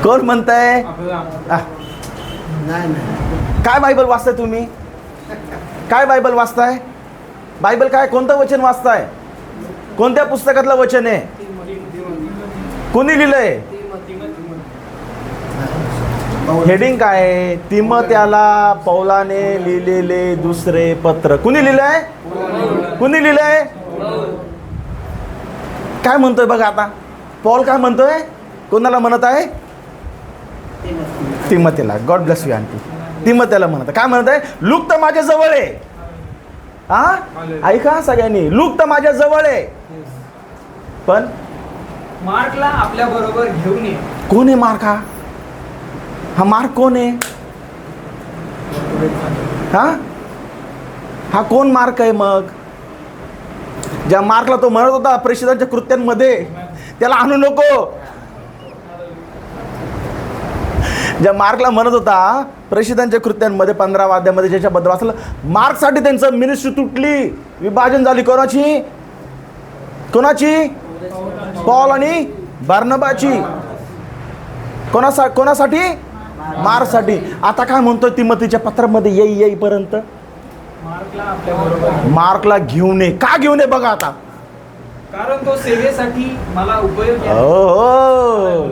कोण म्हणतंय? काय बायबल वाचताय तुम्ही? काय बायबल वाचताय? बायबल काय, कोणतं वचन वाचताय? कोणत्या पुस्तकातलं वचन आहे? कोणी लिहिलंय? हेडिंग काय आहे? तिमोथेला पौलाने लिहिलेले दुसरे पत्र. कुणी लिहिलंय? कुणी लिहिलंय? काय म्हणतोय बघा आता. पौल काय म्हणतोय? कोणाला म्हणत आहे? तिमोथेला. God bless you aunty. तिमोथेला म्हणत काय म्हणत आहे? लूक तर माझ्या जवळ आहे. हा, ऐका सगळ्यांनी, लूक तर माझ्या जवळ आहे, पण मार्कला आपल्या बरोबर घेऊन ये. कोण आहे मार्क? हा मार्क कोण आहे? हा कोण मार्क आहे मग? ज्या मार्कला तो म्हणत होता प्रेषितांच्या कृत्यांमध्ये, त्याला आणू नको. ज्या मार्कला म्हणत होता प्रेषितांच्या कृत्यांमध्ये 15व्या अध्यायामध्ये ज्याच्याबद्दल वाचलं, मार्कसाठी त्यांचं मिनिस्ट्री तुटली, विभाजन झाली. कोणाची? पौल आणि बार्नबाची. कोणासाठी? मार्कसाठी. आता काय म्हणतोय तिमोथीच्या पत्रामध्ये येईपर्यंत? मार्कला आपल्या बरोबर. मार्कला घेऊन ये. का घेऊन ये बघा आता. कारण तो सेवेसाठी मला उपयोगी आहे. हो,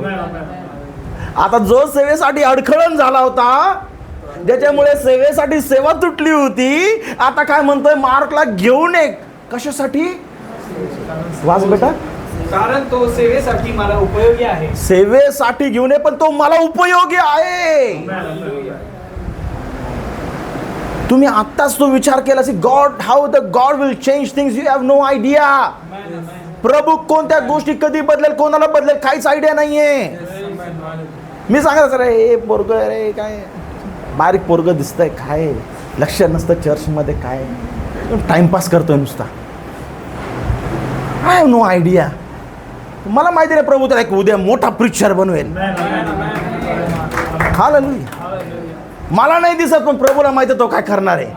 आता जो सेवेसाठी अडखळण झाला होता, ज्याच्यामुळे सेवेसाठी सेवा तुटली होती, आता काय म्हणतोय? मार्कला घेऊन ये. कशासाठी? वाच बेटा. कारण तो सेवेसाठी मला उपयोगी आहे. सेवेसाठी घेऊन ये, पण तो मला उपयोगी आहे. तुम्ही आत्ताच तो विचार केला असेल, God, how the God will change things, you have no idea. प्रभू कोणत्या गोष्टी कधी बदलेल, कोणाला बदलेल, काहीच आयडिया नाहीये. मी सांगत सर, हे पोरग, अरे काय बारीक पोरग दिसतंय, काय लक्ष नसतं चर्चमध्ये, काय टाइमपास करतोय नुसता. I have no idea. मला माहिती नाही प्रभू तर एक उद्या मोठा प्रिचर बनवेल. हालेलुया. मला नाही दिसत, पण प्रभूला माहिती तो काय करणार आहे.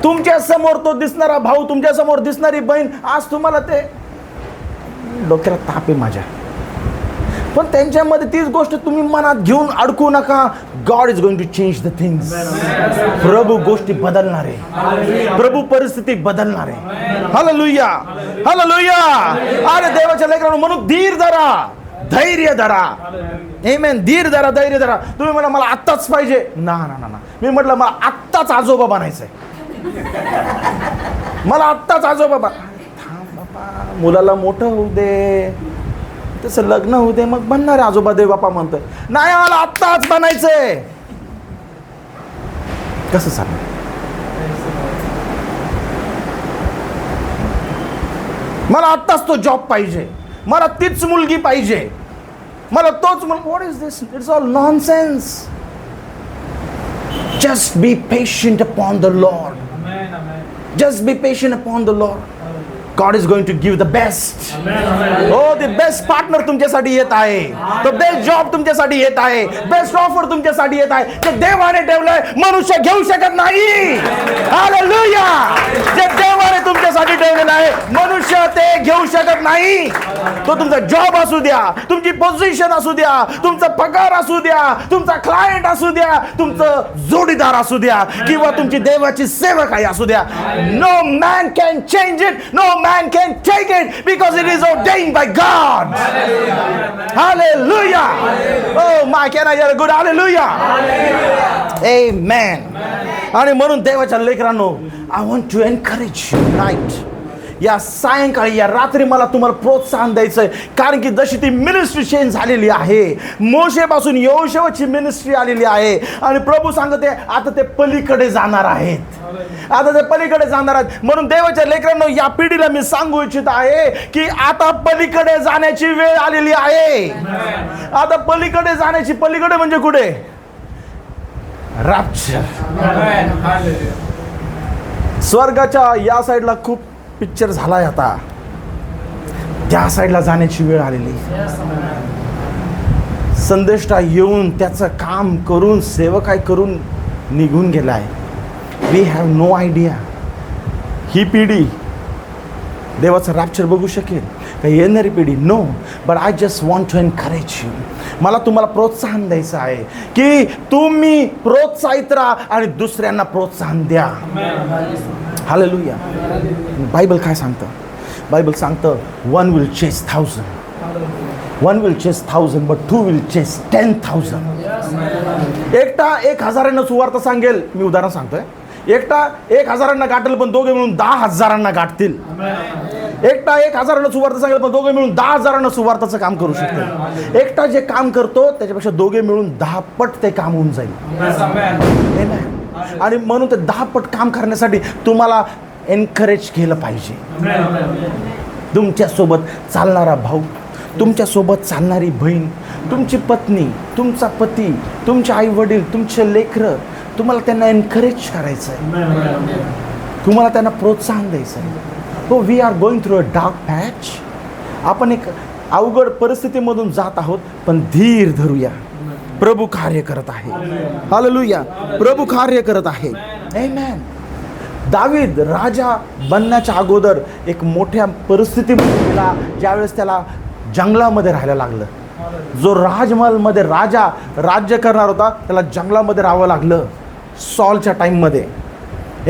तुमच्या समोर तो दिसणारा भाऊ, तुमच्या समोर दिसणारी बहीण, आज तुम्हाला ते डोक्याला ताप आहे माझ्या, पण त्यांच्यामध्ये तीच गोष्ट तुम्ही मनात घेऊन अडकू नका. God is going to change the things. प्रभू गोष्टी बदलणार आहे. प्रभू परिस्थिती बदलणार आहे. Hallelujah, hallelujah. अरे देवाच्या लेकरांनो, म्हणून धीर धरा, धैर्य धरा. आमेन. धीर धरा, धैर्य धरा. तुम्ही म्हणा मला आत्ताच पाहिजे ना. मी म्हटलं मला आत्ताच आजोबा बनायचंय. मला आत्ताच आजोबा थांब बाबा, मुलाला मोठं होऊ दे, त्याचं लग्न होऊ दे, मग बनणार आहे आजोबा. देव बापा म्हणतोय नाही, मला आत्ताच बनायचंय. कसं सांग? मला आत्ताच तो जॉब पाहिजे, मला तीच मुलगी पाहिजे, मला तोच मुलगा. What is this? It's all nonsense. Just be patient upon the Lord. Just be patient upon the Lord. God is going to give the best. Oh, the best partner तुमच्यासाठी येत आहे. The best job तुमच्यासाठी येत आहे. Best offer तुमच्यासाठी येत आहे. जे देवाने ठेवलंय मनुष्य घेऊ शकत नाही. हालेलुया. जे देवाने तुमच्यासाठी ठेवलेलं आहे मनुष्य ते घेऊ शकत नाही. तो तुमचा जॉब असू द्या, तुमची पोझिशन असू द्या, तुमचा पगार असू द्या, तुमचा क्लायंट असू द्या, तुमचं जोडीदार असू द्या, किंवा तुमची देवाची सेवा काही असू द्या. No man can change it, no man can take it, because it is ordained by God. Hallelujah. Oh my can I hear good hallelujah. Amen. आणि म्हणून देवाच्या लेकरांनो, I want to encourage you night. या सायंकाळी, या रात्री मला तुम्हाला प्रोत्साहन द्यायचंय, कारण की जशी ती मिनिस्ट्री चेंज झालेली आहे, मोशेपासून यहोशूची मिनिस्ट्री आलेली आहे, आणि प्रभू सांगते आता ते पलीकडे जाणार आहेत. आता ते पलीकडे जाणार आहेत. म्हणून देवाच्या लेकरांनो, या पिढीला मी सांगू इच्छित आहे की आता पलीकडे जाण्याची वेळ आलेली आहे. आता पलीकडे जाण्याची, पलीकडे म्हणजे कुठे? रॅप्चर. स्वर्गाच्या या साईडला खूप पिक्चर झालाय, आता त्या साईडला जाण्याची वेळ आलेली. संदेष्टा येऊन त्याचं काम करून, सेवकाई करून निघून गेलाय. वी हॅव नो आयडिया ही पिढी देवाचं रॅप्चर बघू शकेल का, येणारी पिढी? No. But I just want to encourage you. मला तुम्हाला प्रोत्साहन द्यायचं आहे की तुम्ही प्रोत्साहित राहा आणि दुसऱ्यांना प्रोत्साहन द्या. हालेलुया. बायबल काय सांगतं? बायबल सांगतं, 1 will chase 1,000. 1 will chase 1,000, but 2 will chase 10,000. एकटा 1,000 सुवार्ता सांगेल. मी उदाहरण सांगतोय. एकटा 1,000 गाठेल, पण दोघे मिळून 10,000 गाठतील. एकटा 1,000 सुवार्ता सांगेल, पण दोघे मिळून 10,000 सुवार्ताचं काम करू शकतील. एकटा जे काम करतो त्याच्यापेक्षा दोघे मिळून 10 पट ते काम होऊन जाईल. आणि म्हणून ते 10 पट काम करण्यासाठी तुम्हाला एनकरेज केलं पाहिजे. तुमच्यासोबत चालणारा भाऊ, तुमच्यासोबत चालणारी बहीण, तुमची पत्नी, तुमचा पती, तुमचे आई वडील, तुमचे लेकरं, तुम्हाला त्यांना एनकरेज करायचं आहे. तुम्हाला त्यांना प्रोत्साहन द्यायचं आहे. हो, we are going through a dark patch. आपण एक अवघड परिस्थितीमधून जात आहोत, पण धीर धरूया. प्रभू कार्य करत आहे. हालेलुया. प्रभू कार्य करत आहे. आमेन. दावीद राजा बनण्याच्या अगोदर एक मोठ्या परिस्थितीमध्ये गेला, ज्यावेळेस त्याला जंगलामध्ये राहायला लागलं. जो राजमहलमध्ये राजा राज्य करणार होता, त्याला जंगलामध्ये राहावं लागलं सॉलच्या टाईममध्ये.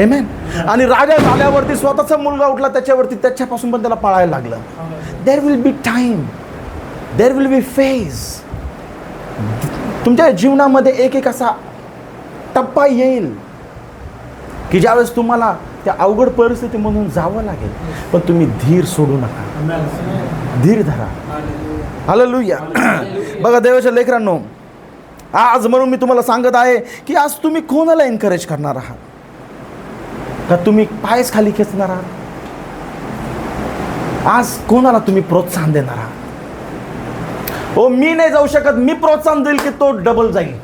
आमेन. आणि राजा झाल्यावरती स्वतःचा मुलगा उठला त्याच्यावरती, त्याच्यापासून पण त्याला पळायला लागलं. There will be time, there will be phase. तुमच्या जीवनामध्ये एक असा टप्पा येईल की ज्यावेळेस तुम्हाला त्या अवघड परिस्थितीमधून जावं लागेल, पण तुम्ही धीर सोडू नका. धीर धरा. हालेलुया. बघा देवाच्या लेकरांनो, आज म्हणून मी तुम्हाला सांगत आहे की आज तुम्ही कोणाला एनकरेज करणार आहात? का तुम्ही पायच खाली खेचणार आहात? आज कोणाला तुम्ही प्रोत्साहन देणार आहात? हो, मी नाही जाऊ शकत, मी प्रोत्साहन देईल की तो डबल जाईल.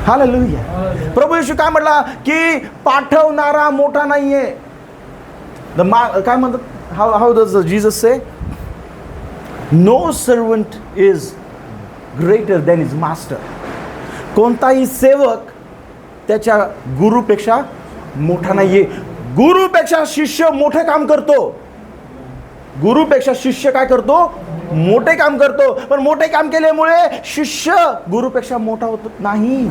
हालेलुया. प्रभू येशू काय म्हटला की पाठवणारा मोठा नाहीये. काय म्हणतात? How does Jesus say? No servant is greater than is master. कोणताही सेवक त्याच्या गुरुपेक्षा मोठा नाहीये. गुरुपेक्षा शिष्य मोठे काम करतो. गुरुपेक्षा शिष्य काय करतो? मोठे काम करतो. पण मोठे काम केल्यामुळे शिष्य गुरुपेक्षा मोठा होत नाही.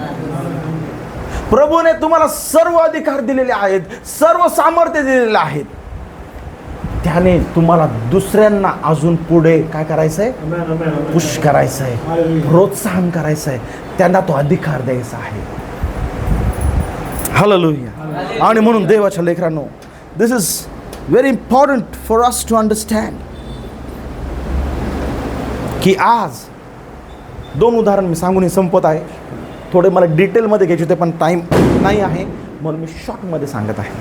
प्रभूने तुम्हाला सर्व अधिकार दिलेले आहेत, सर्व सामर्थ्य दिलेले आहेत. त्याने तुम्हाला दुसऱ्यांना अजून पुढे काय करायचंय? पुश करायचंय, प्रोत्साहन करायचंय, त्यांना तो अधिकार द्यायचा आहे. हालेलुया. आणि म्हणून देवाच्या लेकरांनो, this is very important for us to understand की आज 2 उदाहरण मी सांगून संपत आहे. थोडे मला डिटेलमध्ये घ्यायचे होते, पण टाईम नाही आहे, म्हणून मी शॉर्टमध्ये सांगत आहे.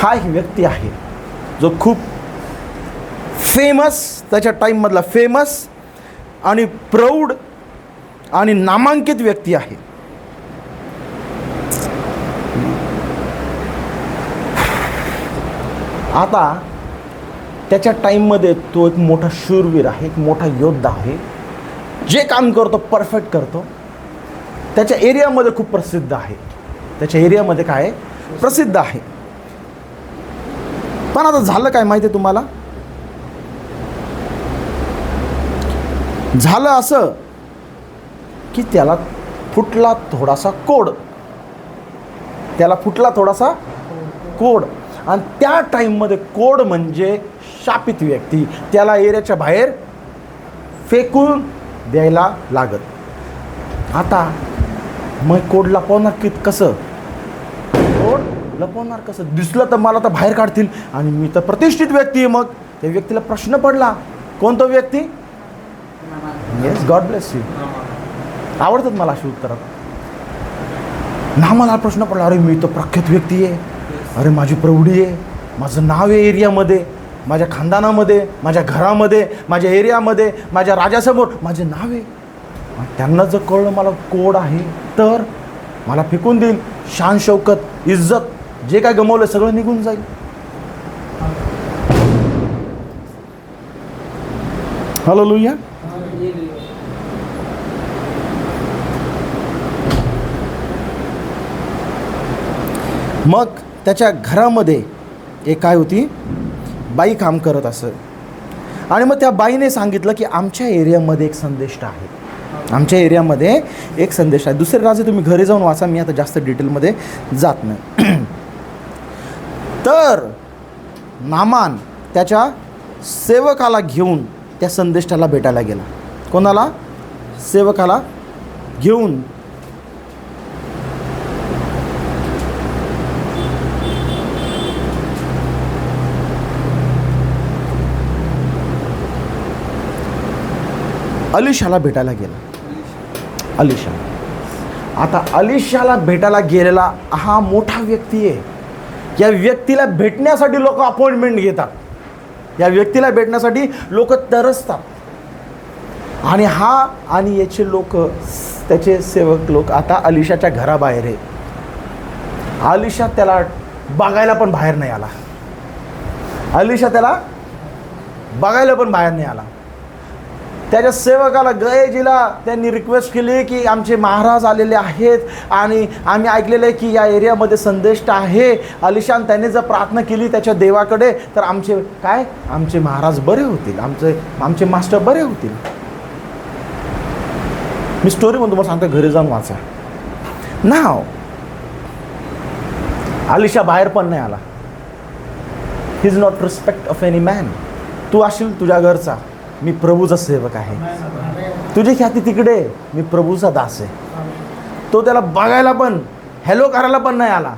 हा एक व्यक्ती आहे जो खूप फेमस, त्याच्या टाईममधला फेमस आणि प्रौढ आणि नामांकित व्यक्ती आहे. आता त्याच्या टाईममध्ये तो एक मोठा शूरवीर आहे, एक मोठा योद्धा आहे. जे काम करतो परफेक्ट करतो. त्याच्या एरियामध्ये खूप प्रसिद्ध आहे. त्याच्या एरियामध्ये काय प्रसिद्ध आहे. पण आता झालं काय माहिती आहे तुम्हाला? झालं असं की त्याला फुटला थोडासा कोड, त्याला फुटला थोडासा कोड. आणि त्या टाईममध्ये कोड म्हणजे शापित व्यक्ती, त्याला एरियाच्या बाहेर फेकून द्यायला लागत. आता मग कोड लपवणार कसं? कोड लपवणार कसं? दिसलं तर मला तर बाहेर काढतील आणि मी तर प्रतिष्ठित व्यक्ती आहे. मग त्या व्यक्तीला प्रश्न पडला, कोणता व्यक्ती? Yes, God bless you. आवडतात मला अशी उत्तरं. मला प्रश्न पडला, अरे मी तर प्रख्यात व्यक्ती आहे, अरे माझी प्रौढी आहे, माझं नाव आहे एरियामध्ये, माझ्या खानदानामध्ये, माझ्या घरामध्ये, माझ्या एरियामध्ये, माझ्या राजासमोर माझे नाव आहे. त्यांना जर कळलं मला कोड आहे तर मला फेकून देईल. शान शौकत, इज्जत, जे काय गमावलं सगळं निघून जाईल. हालेलुया. मग त्याच्या घरामध्ये एक काय होती, बाई काम करत असत. आणि मग त्या बाईने सांगितलं की आमच्या एरियामध्ये एक संदेष्ट आहे, आमच्या एरियामध्ये एक संदेश आहे. दुसरे राजे तुम्ही घरी जाऊन वाचा, मी आता जास्त डिटेलमध्ये जात नाही. तर नामान त्याच्या सेवकाला घेऊन त्या संदेष्टाला भेटायला गेला. कोणाला? सेवकाला घेऊन. अलिशाला भेटायला गेला. अलिशा. आता अलिशाला भेटायला गेलेला हा मोठा व्यक्ती आहे. या व्यक्तीला भेटण्यासाठी लोक अपॉइंटमेंट घेतात, या व्यक्तीला भेटण्यासाठी लोक तरसतात. आणि हा आणि याचे लोक, त्याचे सेवक लोक आता अलिशाच्या घराबाहेर आहे. अलिशा त्याला बघायला पण बाहेर नाही आला. अलिशा त्याला बघायला पण बाहेर नाही आला. त्याच्या सेवकाला गयजीला त्यांनी रिक्वेस्ट केली की आमचे महाराज आलेले आहेत आणि आम्ही ऐकलेलं आहे की या एरियामध्ये संदेष्ट आहे. अलिशान त्याने जर प्रार्थना केली त्याच्या देवाकडे तर आमचे महाराज बरे होतील, आमचे मास्टर बरे होतील. मी स्टोरी म्हणून तुम्हाला सांगतो, घरी जाऊन वाचा. नाव अलिशा बाहेर पण नाही आला. He is not respect of any man. तू असशील तुझ्या घरचा, मी प्रभूचा सेवक आहे, तुझी ख्याती तिकडे, मी प्रभूचा दास आहे. तो त्याला बघायला पण, हॅलो करायला पण नाही आला.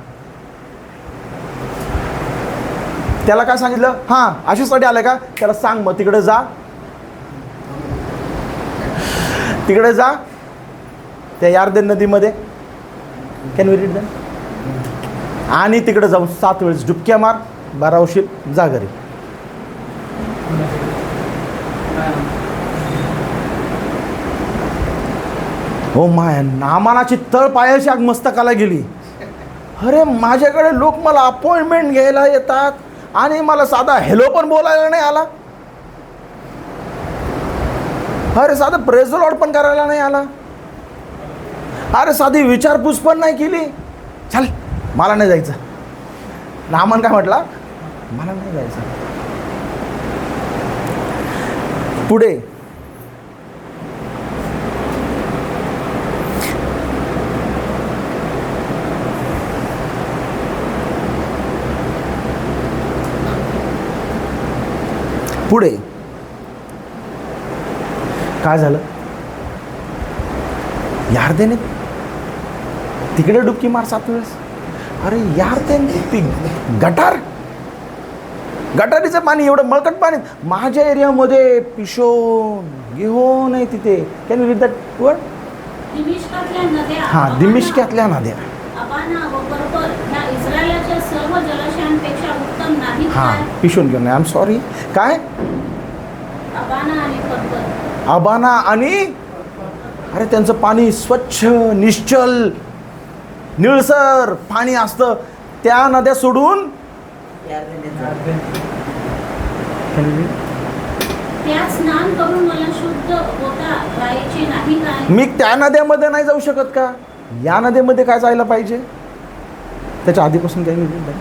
त्याला काय सांगितलं, हां अशासाठी आलं का, त्याला सांग मग तिकडे जा, तिकडे जा त्या यार्देन नदीमध्ये, कॅन वी रीड दॅट, आणि तिकडे जाऊन 7 वेळेस डुबक्या मार, 12 होशील, जा घरी. हो माया, नामानाची तळ पायाची आग मस्तकाला गेली. अरे माझ्याकडे लोक मला अपॉइंटमेंट घ्यायला येतात आणि मला साधा हॅलो पण बोलायला नाही आला. अरे साधं प्रेज द लॉर्ड पण करायला नाही आला. अरे साधी विचारपूस पण नाही केली. चल मला नाही जायचं. नामान काय म्हटला, मला नाही जायचं. पुढे पुढे काय झालं, यार्देने तिकडे डुबकी मार 7 वेळेस. अरे यार्देने ती गटारीचं पाणी, एवढं मळकट पाणी माझ्या एरियामध्ये पिशोन घेऊन आहे तिथे. Can you read that word? दिमिश्कातल्या नद्या, हां, दिमिश्कातल्या नद्या, अबाना व पर्पल ह्या इस्रायलाच्या सर्व जलाशयांपेक्षा उत्तम नाहीत हां काय? पिशोन घेऊन. आय एम सॉरी, काय अबाना आणि पर्पल, अबाना आणि, अरे त्यांचं पाणी स्वच्छ, निश्चल, निळसर पाणी असतं. त्या नद्या सोडून त्यात स्नान करून मला शुद्ध होता राहायचे नाही काय? मी त्या नद्यामध्ये नाही जाऊ शकत का? या नद्यामध्ये काय जायला पाहिजे? त्याच्या आधीपासून काही नाही.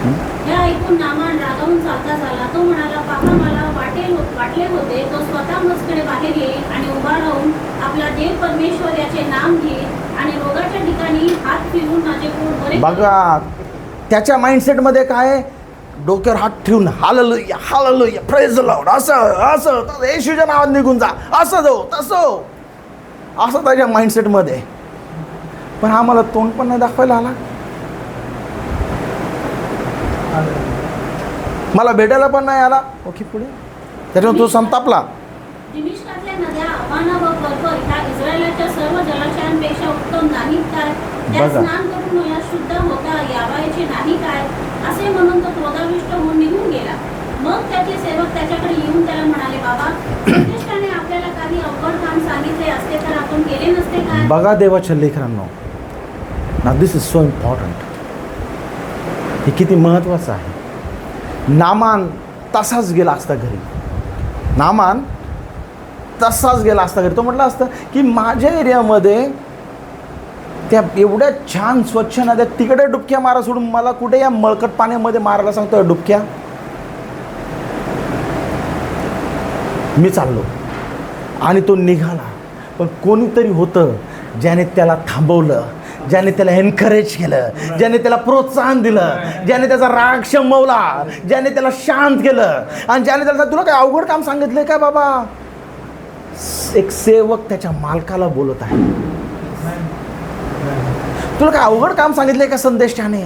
हे ऐकून नामान रागावून चालता झाला. तो म्हणाला, पापा मला वाटले होते तो स्वतः मजकडे बाहेर येईल आणि उभा राहून आपला देव परमेश्वर याचे नाम घेईल आणि रोगाच्या ठिकाणी हात फिरवून माझे पोट बरे बघा त्याच्या माइंडसेटमध्ये काय आहे? डोक्यावर हात ठेवून hallelujah hallelujah praise the Lord, असं असं येशूच्या नावात निघून जा, असं जाऊ तसं, असं त्याच्या माइंडसेटमध्ये. पण आम्हाला तोंड पण नाही दाखवायला आला, मला भेटायला पण नाही आला. ओके पुढे त्याच्यावर तो संतापला. दिमिश्कातल्या नद्या अबाना व पर्पर ह्या इस्रायलाच्या सर्व जलाशयांपेक्षा उत्तम नाहीत काय? त्या बघा. स्नान करून मला शुद्ध होता यावायचे नाही काय? असे म्हणून तो क्रोधाविष्ट होऊन निघून गेला. मग त्याचे सेवक त्याच्याकडे येऊन त्याला म्हणाले, बाबा श्रेष्ठाने आपल्याला काही अवघड काम सांगितले असते तर आपण केले नसते काय? बघा देवाच्या लेकरांनो, ना दिस इज सो इम्पॉर्टंट. हे किती महत्त्वाचं आहे. नामान तसाच गेला असता घरी, नामान तसाच गेला असता घरी. तो म्हटलं असतं की माझ्या एरियामध्ये त्या एवढ्या छान स्वच्छ नद्या, तिकडे डुबक्या मारा सोडून मला कुठे या मळकट पाण्यामध्ये मारायला सांगतोय डुबक्या. मी चाललो आणि तो निघाला. पण कोणीतरी होतं ज्याने त्याला थांबवलं, ज्याने त्याला एनकरेज केलं, ज्याने त्याला प्रोत्साहन दिलं, ज्याने त्याचा राग शमवला, ज्याने त्याला शांत केलं आणि ज्याने त्याला तुला काय अवघड काम सांगितलंय का बाबा? एक सेवक त्याच्या मालकाला बोलत आहे, तुला काय अवघड काम सांगितलंय का संदेशाने?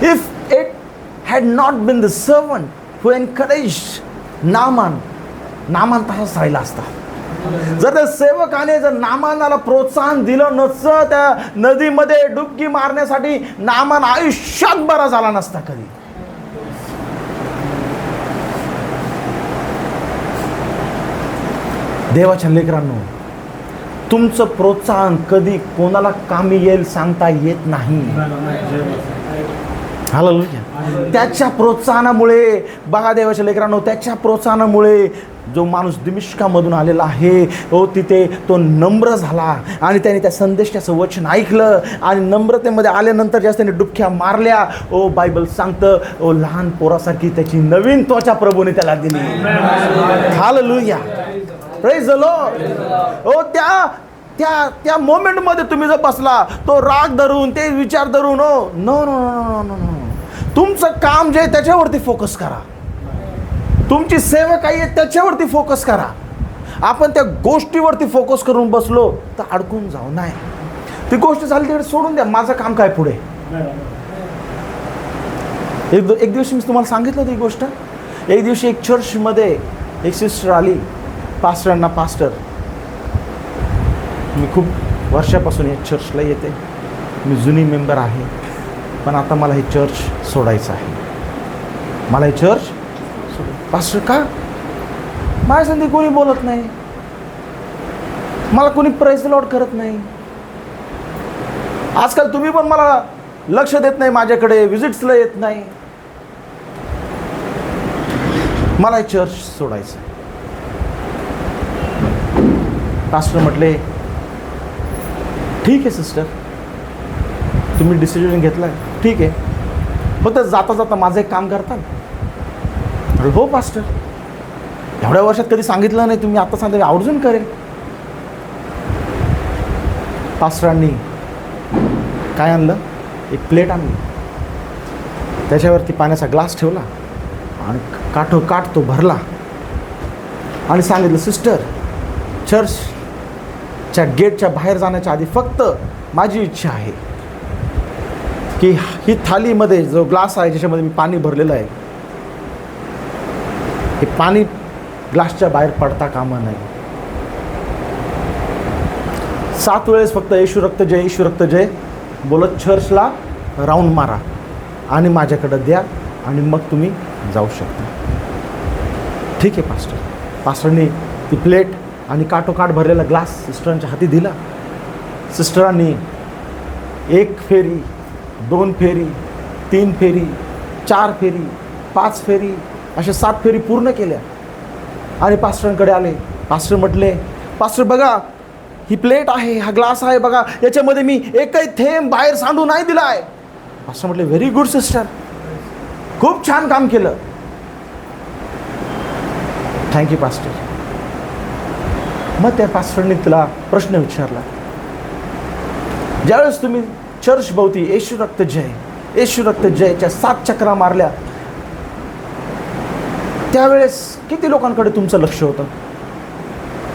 If it had not been the servant who encouraged Naaman, Naaman तसाच राहिला असता. जर त्या सेवकाने जर नामानाला प्रोत्साहन दिलं नसतं, त्या नदीमध्ये डुबकी मारण्यासाठी नामान आयुष्यात बरा झाला नसता कधी. देवाच्या लेकरांनो, तुमचं प्रोत्साहन कधी कोणाला कामी येईल सांगता येत नाही. हालेलुया. त्याच्या प्रोत्साहनामुळे बघा देवाच्या लेकरांनो, त्याच्या प्रोत्साहनामुळे जो माणूस दिमिश्कामधून आलेला आहे, तिथे तो नम्र झाला आणि त्याने त्या संदेशाचं वचन ऐकलं आणि नम्रतेमध्ये आल्यानंतर ज्या त्याने डुबक्या मारल्या, बायबल सांगतं लहान पोरासारखी त्याची नवीन त्वचा प्रभूने त्याला दिली. हालेलुया. Praise the Lord. त्या मोमेंटमध्ये तुम्ही जर बसला, तो राग धरून, ते विचार धरून, no no no no no, तुमचं काम जे आहे त्याच्यावरती फोकस करा. तुमची सेवा काही आहे त्याच्यावरती फोकस करा. आपण त्या गोष्टीवरती फोकस करून बसलो तर अडकून जाऊ नाही. ती गोष्ट झाली तिकडे सोडून द्या, माझं काम काय पुढे. एक दिवशी मी तुम्हाला सांगितलं होतं ही गोष्ट. एक दिवशी एक चर्चमध्ये एक सिस्टर आली. पास्टरांना, पास्टर मी खूप वर्षापासून या चर्चला येते, मी जुनी मेंबर आहे, पण आता मला हे चर्च सोडायचं आहे. मला हे चर्च पास्टर का? माझ्या संधी कोणी बोलत नाही, मला कोणी प्रेज द लॉर्ड करत नाही. आजकाल तुम्ही पण मला लक्ष देत नाही, माझ्याकडे विजिट्सला येत नाही. मला हे चर्च सोडायचं. पास्टर म्हटले, ठीक आहे सिस्टर, तुम्ही डिसिजन घेतला, ठीक आहे, फक्त जाता जाता माझं एक काम करताल? हो पास्टर, एवढ्या वर्षात कधी सांगितलं नाही तुम्ही, आता सांगता, आवर्जून करेल. पास्टरांनी काय आणलं? एक प्लेट आणली, त्याच्यावरती पाण्याचा ग्लास ठेवला आणि काठोकाठ तो भरला आणि सांगितलं, सिस्टर, चर्चच्या गेटच्या बाहेर जाण्याच्या आधी फक्त माझी इच्छा आहे की ही थालीमध्ये जो ग्लास आहे ज्याच्यामध्ये मी पाणी भरलेलं आहे, हे पाणी ग्लासच्या बाहेर पडता कामा नाही. 7 वेळेस फक्त येशू रक्त जय, येशू रक्त जय बोलत चर्चला राऊंड मारा आणि माझ्याकडं द्या आणि मग तुम्ही जाऊ शकता. ठीक आहे पास्टर. पास्टरनी ती प्लेट आणि काठोकाठ भरलेला ग्लास सिस्टरांच्या हाती दिला. सिस्टरांनी 1 फेरी, 2 फेरी, 3 फेरी, 4 फेरी, 5 फेरी, अशा 7 फेरी पूर्ण केल्या आणि पास्टरांकडे आले. पास्टर म्हटले, पास्टर बघा, ही प्लेट आहे, हा ग्लास आहे बघा, याच्यामध्ये मी एकही थेंब बाहेर सांडू नाही दिला आहे. पास्टर म्हटले, व्हेरी गुड सिस्टर, खूप छान काम केलं. Thank you pastor. मग त्या पास्टरने तिला प्रश्न विचारला, ज्यावेळेस तुम्ही चर्च भोवती येशू रक्त जय, येशू रक्त जयच्या 7 चक्रा मारल्या, त्यावेळेस किती लोकांकडे तुमचं लक्ष होतं?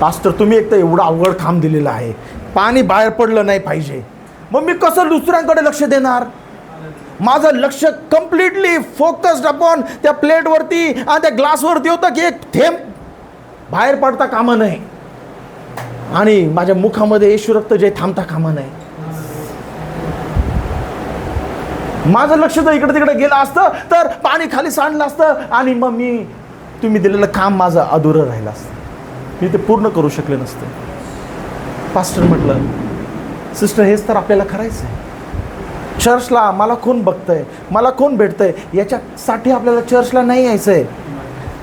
पास्टर, तुम्ही एक तर एवढं अवघड काम दिलेलं आहे, पाणी बाहेर पडलं नाही पाहिजे, मग मी कसं दुसऱ्यांकडे लक्ष देणार? माझं लक्ष कम्प्लिटली फोकस्ड अपॉन त्या प्लेटवरती आणि त्या ग्लासवरती होतं की एक थेंब बाहेर पडता कामा नये आणि माझ्या मुखामध्ये येशू रक्त जय थांबता कामा नये. माझं लक्ष जर इकडे तिकडे गेलं असतं तर पाणी खाली सांडलं असतं आणि मग तुम्ही दिलेलं काम माझं अधुरं राहिलं असतं, मी ते पूर्ण करू शकले नसते. पास्टर म्हटलं, सिस्टर, हेच तर आपल्याला करायचं आहे. चर्चला मला कोण बघतंय, मला कोण भेटतंय, याच्यासाठी आपल्याला चर्चला नाही यायचं आहे.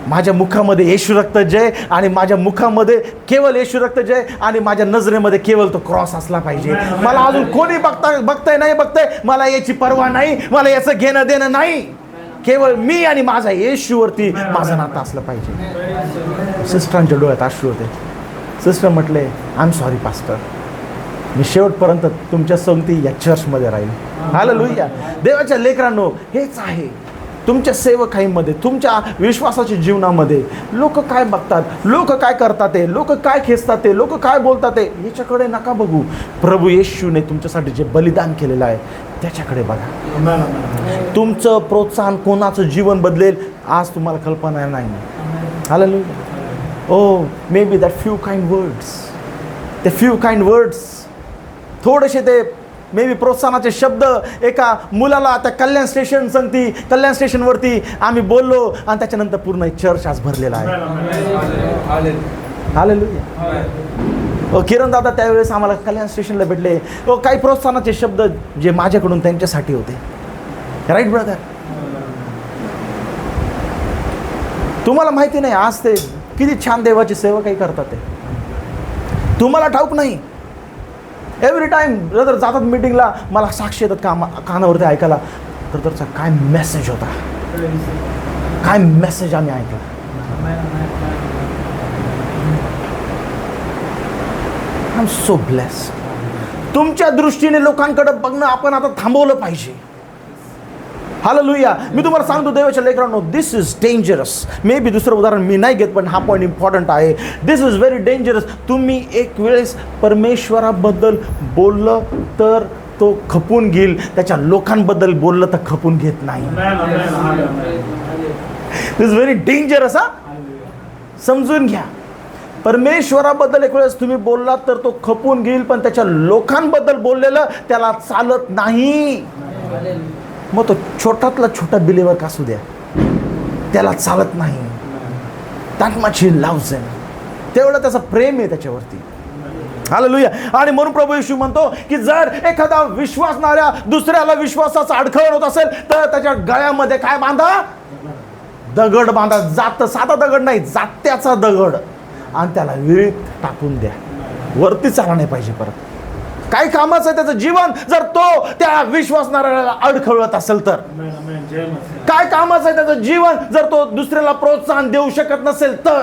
माझ्या मुखामध्ये येशू रक्त जय आणि माझ्या मुखामध्ये केवळ येशू रक्त जय आणि माझ्या नजरेमध्ये केवळ तो क्रॉस असला पाहिजे. मला अजून कोणी बघतंय नाही बघतंय, मला याची पर्वा नाही, मला याचं घेणं देणं नाही. केवळ मी आणि माझा येशूवरती माझं नातं असलं पाहिजे. सिस्टरांच्या डोळ्यात अश्रू होते. सिस्टर म्हटले, आय एम सॉरी पास्टर, मी शेवटपर्यंत तुमच्या संगती या चर्चमध्ये राहील. हालेलुया. देवाच्या लेकरांनो, हेच आहे तुमच्या सेवकाईमध्ये, तुमच्या विश्वासाच्या जीवनामध्ये. लोक काय बघतात, लोक काय करतात, ते लोक काय खेचतात, ते लोक काय बोलतात, ते याच्याकडे नका बघू. प्रभू येशूने तुमच्यासाठी जे बलिदान केलेलं आहे त्याच्याकडे बघा. तुमचं प्रोत्साहन कोणाचं जीवन बदलेल आज तुम्हाला कल्पना नाही. Hallelujah. Oh may be that few kind words, ते फ्यू काइंड वर्ड्स, थोडेसे ते मे बी प्रोत्साहनाचे शब्द एका मुलाला त्या कल्याण स्टेशनवरती आम्ही बोललो आणि त्याच्यानंतर पूर्ण एक चर्च आज भरलेला आहे. हालेलुया. किरण दादा त्यावेळेस आम्हाला कल्याण स्टेशनला भेटले. काही प्रोत्साहनाचे शब्द जे माझ्याकडून त्यांच्यासाठी होते. Right brother. तुम्हाला माहिती नाही आज ते किती छान देवाची सेवा काही करतात ते, तुम्हाला ठाऊक नाही. एव्हरी टाइम ब्रदर जातात मीटिंगला, मला साक्षी येतात कानावरती ऐकायला, ब्रदरचा काय मेसेज होता, काय मेसेज आम्ही ऐकला. I am so blessed. तुमच्या दृष्टीने लोकांकडे बघणं आपण आता थांबवलं पाहिजे. हालेलुया. मी तुम्हाला सांगतो देवाच्या लेकरांनो, this is dangerous. May be दुसरं उदाहरण मी नाही घेत, पण हा पॉईंट इम्पॉर्टंट आहे. दिस इज व्हेरी डेंजरस. तुम्ही एक वेळेस परमेश्वराबद्दल बोललं तर तो खपून घेईल, त्याच्या लोकांबद्दल बोललं तर खपून घेत नाही. दिस इज व्हेरी डेंजरस. समजून घ्या. परमेश्वराबद्दल एक वेळेस तुम्ही बोललात तर तो खपून घेईल, पण त्याच्या लोकांबद्दल बोललेलं त्याला चालत नाही. मग तो छोटातला छोटा बिलीवर का असू द्या, त्याला चालत नाही. दॅट मच ही लव्हज हिम. तेवढं त्याचं प्रेम आहे त्याच्यावरती. हालेलुया. आणि म्हणून प्रभू येशू म्हणतो की जर एखादा विश्वासणाऱ्या दुसऱ्याला विश्वासाचा अडखळ होत असेल तर त्याच्या गळ्यामध्ये काय बांधा? दगड बांधा. साधा दगड नाही, जात्याचा दगड, आणि त्याला विहिरीत टाकून द्या. वरती चालला नाही पाहिजे परत. काय कामाचं आहे त्याचं जीवन जर तो त्या विश्वासणाऱ्याला अडखळत असेल तर? काय कामाचं आहे त्याचं जीवन जर तो दुसऱ्याला प्रोत्साहन देऊ शकत नसेल तर?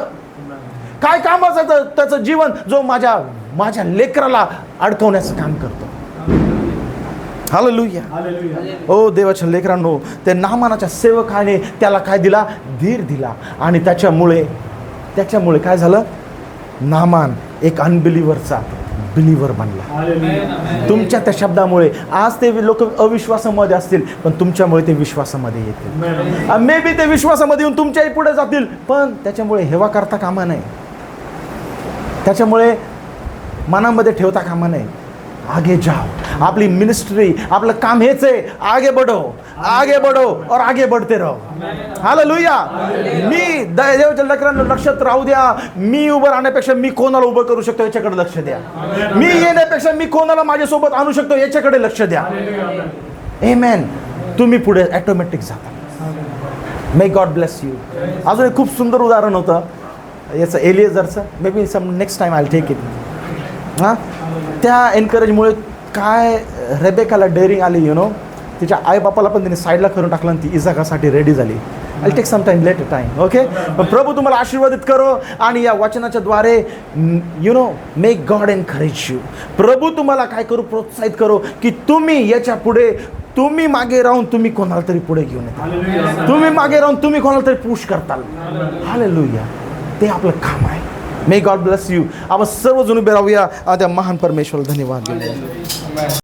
काय कामाचं आहे त्याचं जीवन जो माझ्या लेकराला अडकवण्याचं काम करतो? हालेलुया. ओ देवाच्या लेकरांनो, ते नामानाच्या सेवकाने त्याला काय दिला? धीर दिला. आणि त्याच्यामुळे काय झालं? नामान एक अनबिलीव्हरचा बिलीव्हर बनला. तुमच्या त्या शब्दामुळे आज ते लोक अविश्वासामध्ये असतील, पण तुमच्यामुळे ते विश्वासामध्ये येतील. मे बी ते विश्वासामध्ये येऊन तुमच्याही पुढे जातील, पण त्याच्यामुळे हेवा करता कामा नये, त्याच्यामुळे मनामध्ये ठेवता कामा नये. आगे जाओ. आपली मिनिस्ट्री, आपलं काम हेच आहे, आगे बढ़ो और आगे बढ़ते रहो. हालेलुया. मी देवाच्या लेकरांना लक्षात राहू द्या. मी उभं राहण्यापेक्षा मी कोणाला उभं करू शकतो याच्याकडे लक्ष द्या. मी येण्यापेक्षा मी कोणाला माझ्यासोबत आणू शकतो याच्याकडे लक्ष द्या. आमेन. तुम्ही पुढे ऑटोमॅटिक जाता. May God bless you. अजून एक खूप सुंदर उदाहरण होतं याचं, एलिएझरचं. Maybe some next time I will take it. हां, त्या एनकरेजमुळे काय रेबेकाला डेअरिंग आली. तिच्या आईबापाला पण तिने साईडला करून टाकलं आणि ती इजाकासाठी रेडी झाली. I take some time later time. Okay, प्रभू तुम्हाला आशीर्वादित करो आणि या वचनाच्या द्वारे मेक गॉड एनकरेज यू. प्रभू तुम्हाला काय करू, प्रोत्साहित करो की तुम्ही याच्या पुढे, तुम्ही मागे राहून तुम्ही कोणाला तरी पुढे घेऊन येता, तुम्ही मागे राहून तुम्ही कोणाला तरी पुश करताल. हालेलुया, ते आपलं काम आहे. मे गॉड ब्लेस यू. आपण सर्वजण उभे राहूया त्या महान परमेश्वराला धन्यवाद देऊया.